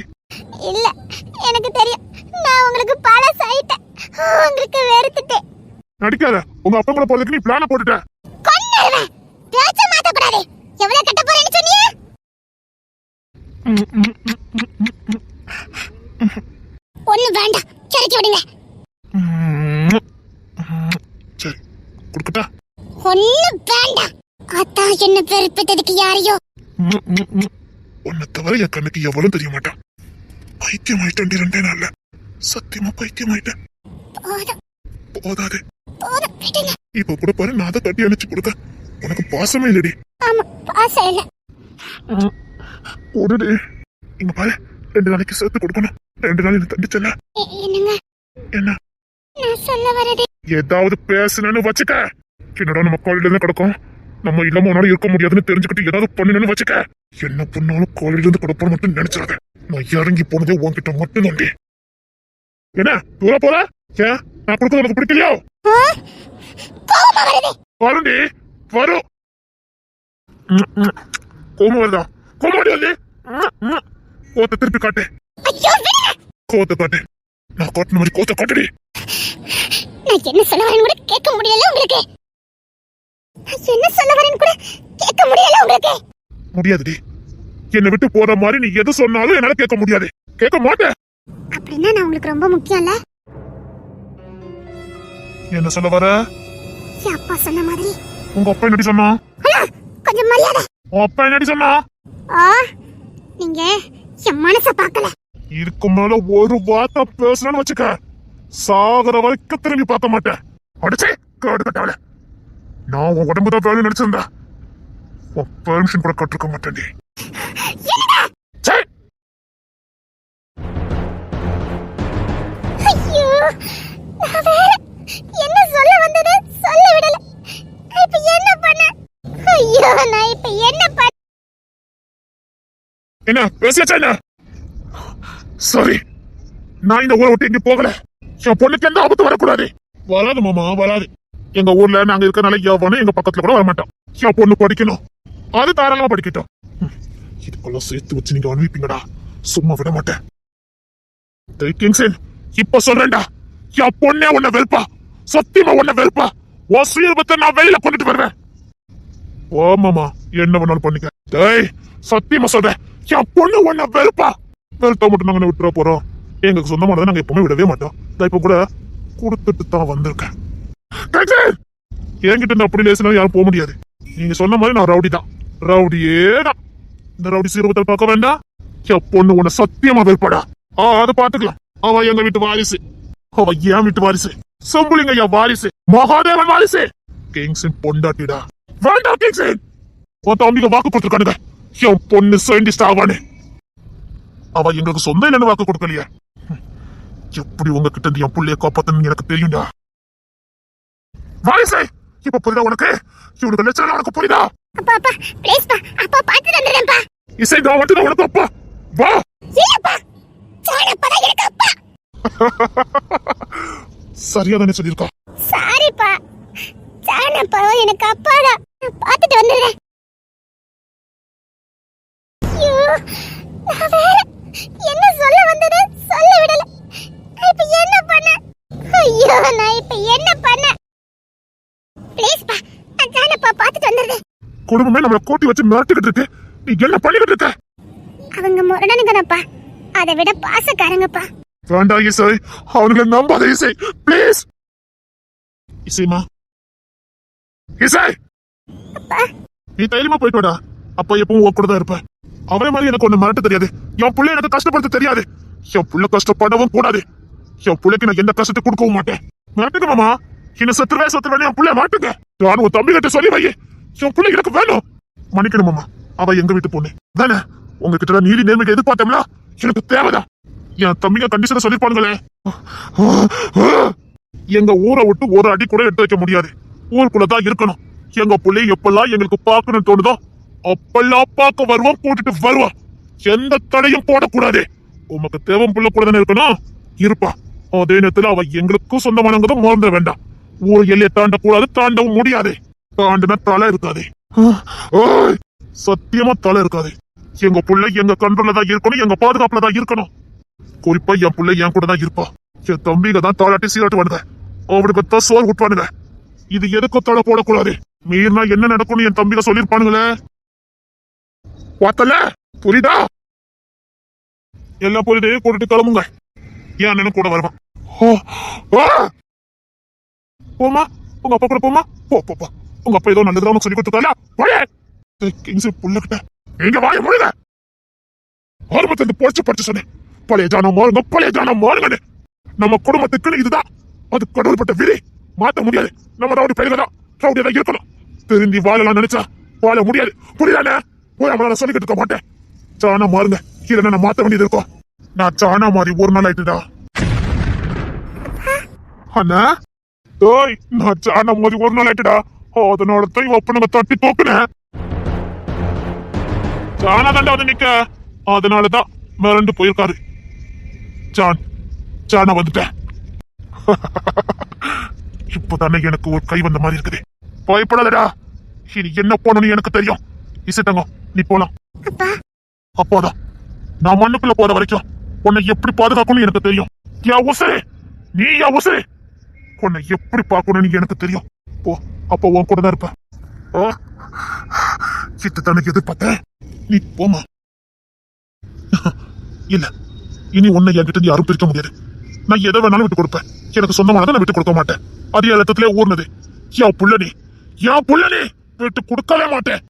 S2: இல்ல, எனக்கு தெரியும். நான் உங்களுக்கு பழசாயிட்டேன். உங்களுக்கு வெறுத்துட்டேன்.
S1: நடிக்காத. உங்க அப்பா கூட போறதுக்கு நீ பிளான போட்டுட்ட.
S2: கொன்னுடுவேன். பேச்ச மாத்த கூடாது. எவ்வளவு கட்ட போறேன்னு சொன்னீங்க? ஒண்ணு வேண்டாம், சரிக்கு விடுங்க.
S1: சரி குடுக்கட்டா?
S2: ஒண்ணு வேண்டாம். அதான் என்ன வெறுப்பதற்கு யாரையோ.
S1: உன்னை தவிர என் கண்ணுக்கு எவ்வளவு தெரிய மாட்டான். பைத்தியம் ஆயிட்டேன். 2 நாள்ல சத்தியமா பைத்தியம் ஆயிட்டேன்.
S2: போதும்
S1: போதாது.
S2: போதும், விடுங்க.
S1: இப்ப கூட பாரு, நான் அதை கட்டி அணைச்சு கொடுக்க. உனக்கு பாசமே இல்லடி.
S2: ஆமா, பாசம் இல்ல.
S1: ஓடுடி. இங்க பாரு, 2 நாளைக்கு சேர்த்து கொடுக்கணும். 2 நாள் எனக்கு தண்டிச்சல.
S2: என்னங்க
S1: என்ன?
S2: நான் சொல்ல வரது?
S1: ஏதாவது பேசுனு வச்சுக்க. என்னடா நம்ம காலையில இருந்து கிடக்கும். நம்ம இல்லாம உன்னால இருக்க முடியாதுன்னு தெரிஞ்சுக்கிட்டு ஏதாவது பண்ணணும்னு வச்சுக்க. என்ன பண்ணாலும் காலையில இருந்து கிடப்போம் மட்டும் நினைச்சிடாத. நான் இறங்கி போனதே உன்கிட்ட மட்டும் தாண்டி. என்ன தூர போற? ஏன் நான் கொடுத்தது உனக்கு பிடிக்கலையோ?
S2: கோவமா வருது.
S1: வருண்டி, வரும். கோமம் வருதா? கோமாடி வந்து கோத்த திருப்பி காட்டு.
S2: ஐயோ, விடுங்க.
S1: கோத்த காட்டு. நான் காட்டின மாதிரி கோத்த காட்டுடி.
S2: நான் என்ன சொல்ல வரேன்னு கூட கேட்க முடியல உங்களுக்கு. நான் என்ன சொல்ல வரேன்னு கூட கேட்க முடியல உங்களுக்கு.
S1: முடியாதுடி. என்னை விட்டு போற மாதிரி நீ எது சொன்னாலும் என்னால கேட்க முடியாது. கேட்க மாட்டேன்.
S2: அப்படின்னா நான் உங்களுக்கு ரொம்ப முக்கியம் இல்ல?
S1: என்ன சொல்ல வர?
S2: என் அப்பா சொன்ன மாதிரி.
S1: உங்க அப்பா என்னடி சொன்னா?
S2: கொஞ்சம் மரியாதை.
S1: உன் அப்பா என்னடி சொன்னா?
S2: நீங்க என் மனச பார்க்கல.
S1: இதுக்கு மேல ஒரு வார்த்தை பேசணும்னு வச்சுக்க, சாகர வரைக்கும் திரும்பி பார்க்க மாட்டேன். அடிச்சே காடு கட்டாவல. நான் உன் உடம்பு தான் வேலை நினைச்சிருந்தா உன் பெர்மிஷன் கூட கட்டிருக்க மாட்டேன்.
S2: ஐயோ, நான் வேற என்ன சொல்ல வந்தது சொல்ல விடல. நான் இப்ப என்ன பண்ண? ஐயோ, நான் இப்ப என்ன பண்ண?
S1: என்ன பேசியாச்சா? என்ன சரி, நான் இந்த ஊரை விட்டு எங்க போகல. என் பொண்ணுக்கு எந்த ஆபத்து வரக்கூடாது. வராது மாமா, வராது. எங்க ஊர்ல நாங்க இருக்கனால எவனும் எங்க பக்கத்துல கூட வரமாட்டோம். என் பொண்ணு படிக்கணும், அது தாராளமா படிக்கட்டும். இதுக்கெல்லாம் சேர்த்து வச்சு நீங்க அனுப்பிப்பீங்கடா, சும்மா விட மாட்டேன். இப்ப சொல்றேன்டா, என் பொண்ணே உன்னை வெறுப்பா, சத்தியமா உன்னை வெறுப்பா. உன் சுயரூபத்தை நான் வெளியில கொண்டுட்டு வருவேன். ஓ மாமா, என்ன வேணாலும் பண்ணிக்க. டேய், சத்தியமா சொல்றேன், என் பொண்ணு உன்னை வெறுப்பா. வெறுத்தா மட்டும் நாங்க விட்டுற போறோம். எங்களுக்கு சொந்தமானதை நாங்க எப்பவுமே விடவே மாட்டோம். இப்ப கூட கொடுத்துட்டு தான் வந்திருக்கேன். என்கிட்ட இருந்து அப்படி லேசினா யாரும் போக முடியாது. நீங்க சொன்ன மாதிரி நான் ரவுடி தான், ரவுடியே தான். இந்த ரவுடி சீரபத்தை பார்க்க வேண்டாம். என் பொண்ணு உன்னை சத்தியமா வெறுப்பாடா. அதை பாத்துக்கலாம். அவ எங்க வீட்டு வாரிசு, அவ என் வீட்டு வாரிசு, செம்புலிங்க என் வாரிசு, மகாதேவன் வாரிசு. கிங்ஸின் பொண்டாட்டிடா. வேண்டாம் கிங்ஸின், உன் தம்பிக்கு வாக்கு கொடுத்துருக்கானுங்க என் பொண்ணு சயின்டிஸ்ட் ஆவானு. அவ எங்களுக்கு சொந்த இல்லைன்னு வாக்கு கொடுக்கலையே. எப்படி உங்ககிட்ட இருந்து என் புள்ளைய காப்பாத்தன்னு எனக்கு தெரியும்டா. வாரிசு, இப்ப புரியுதா உனக்கு? இவனுக்கு லட்சம் உனக்கு புரியுதா?
S2: அப்பா அப்பா ப்ளீஸ் பா, அப்பா பாத்து வந்துறேன்ப்பா.
S1: இசை நான் வந்து உனக்கு அப்பா. வா.
S2: இல்லப்பா, சாணப்பா தான் எனக்கு அப்பா.
S1: சரியா தானே சொல்லிருக்கா?
S2: சாரிப்பா, சாணப்பா எனக்கு அப்பாடா. நான் பாத்துட்டு வந்துறேன். ஐயோ, நான் வேற என்ன சொல்ல வந்தது சொல்ல விடல. நான் இப்ப என்ன பண்ண? ஐயோ, நான் இப்ப என்ன பண்ண? ப்ளீஸ் பா, நான் சாணப்பா பாத்துட்டு வந்துறேன்.
S1: குடும்பமே நம்மள கோட்டி வச்சு மிரட்டிக்கிட்டு இருக்கு, நீ என்ன பண்ணிக்கிட்டு இருக்க?
S2: அவங்க முரடனுங்கப்பா, அதை விட பாசக்காரங்கப்பா.
S1: வேண்டாம் இசை, அவனுங்களை நம்பாத இசை, பிளீஸ். இசைமா, இசை, நீ தைரியமா போயிட்டு வாடா. அப்பா எப்பவும் உன் கூட தான் இருப்ப. அவரே மாதிரி எனக்கு ஒண்ணு மிரட்ட தெரியாது. என் பிள்ளை எனக்கு கஷ்டப்படுத்த தெரியாது. என் பிள்ளை கஷ்டப்படவும் கூடாது. என் பிள்ளைக்கு நான் எந்த கஷ்டத்தை கொடுக்கவும் மாட்டேன். மிரட்டுங்க மாமா, என்ன செத்துருவேன் என் பிள்ளைய மாட்டுங்க. நான் உன் தம்பி கிட்ட சொல்லி வை, என் பிள்ளை எனக்கு வேணும். மன்னிக்கணும் மாமா, அவ எங்க வீட்டு பொண்ணு தானே. உங்ககிட்ட நீதி நேர்மைக்கு எதிர்பார்த்தோம்ல, எனக்கு தேவைதான். என் தம்பிங்க கண்டிஷனை சொல்லிருப்பானுங்களே. எங்க ஊரை விட்டு ஒரு அடி கூட எடுத்து வைக்க முடியாது. ஊருக்குள்ளதான் இருக்கணும். எங்க பிள்ளை எப்பெல்லாம் எங்களுக்கு பார்க்கணும்னு தோணுதோ அப்பெல்லாம் பார்க்க வருவோம், கூட்டிட்டு வருவோம். எந்த தடையும் போடக்கூடாது. உமக்கு தேவம் புள்ள கூட தானே இருக்கணும், இருப்பா. அதே நேரத்துல அவ எங்களுக்கும் சொந்தமானவங்க மறந்துட வேண்டாம். ஊர் எல்லையை தாண்டக்கூடாது, தாண்டவும் முடியாது. தாண்டினா தலை இருக்காது, சத்தியமா தலை இருக்காது. எங்க புள்ள எங்க கண்ட்ரோல்ல தான் இருக்கணும், எங்க பாதுகாப்புல தான் இருக்கணும். குறிப்பா என் புள்ள என் கூட தான் இருப்பா. என் தம்பிங்க தான் தாளாட்டி சீராட்டுவானுங்க, அவனுக்கு தான் சோறு விட்டுவானுங்க. இது எதுக்கும் தலை போடக்கூடாது. மீறினா என்ன நடக்கும்னு என் தம்பிங்க சொல்லிருப்பானுங்களே. பார்த்தல, புரியுதா? எல்லாம் புரியுது, கூட்டிட்டு கிளம்புங்க. என் அண்ணனும் கூட வருவான். போமா, உங்க அப்பா கூட போமா. போ, உங்க அப்பா ஏதோ நல்லதுதான் உனக்கு சொல்லி கொடுத்துருக்காங்க. புள்ளகிட்ட எங்க வாய முழுங்க. ஆரம்பத்துல படிச்சு சொன்னேன், பழைய ஜானம் மாறுங்க, பழைய ஜானம் மாறுங்க. நம்ம குடும்பத்துக்குன்னு இதுதான், அது கடவுள்பட்ட விதி, மாத்த முடியாது. நம்ம ரவுடி பயிர்கள் தான், ரவுடியா தான் இருக்கணும். திருந்தி வாழலாம் நினைச்சா வாழ முடியாது, புரியுதானே? போய் அவனால சொல்லிக்கிட்டு இருக்க மாட்டேன். சாணா மாறுங்க, இல்லைன்னா நான் மாத்த வேண்டியது இருக்கும். நான் சாணா மாறி ஒரு நாள் ஆயிட்டுடா. அண்ணா டோய், நான் சாணா மாறி ஒரு நாள் ஆயிட்டுடா. அதனால தான் ஒப்பனங்க தட்டி தோக்குனேன். சாணா தாண்டா வந்து நிக்க, அதனாலதான் மிரண்டு போயிருக்காரு. சாணா வந்துட்டேன். இப்பதானே எனக்கு ஒரு கை வந்த மாதிரி இருக்குது. பயப்படாதடா, இனி என்ன போனோம்னு எனக்கு தெரியும். இசைத்தங்க, நீ போலாம். அப்பாதான், நான் மண்ணுக்குள்ள போற வரைக்கும் உன்னை எப்படி பாதுகாக்கணும்னு எனக்கு தெரியும். என் உசரே, நீ என் உசரே. உன்னை எப்படி பார்க்கணும்னு எனக்கு தெரியும். போ, அப்ப உன் கூட தான் இருப்ப. சித்தனை எதிர்பார்த்த, நீ போமா. இல்ல, இனி உன்னை என்கிட்ட யாரும் பிரிக்க முடியாது. நான் எதை வேணாலும் விட்டு கொடுப்பேன். எனக்கு சொந்தமானதை நான் விட்டு கொடுக்க மாட்டேன். அது என் ரத்தத்திலே ஊர்னது. என் புள்ளனே விட்டு கொடுக்கவே மாட்டேன்.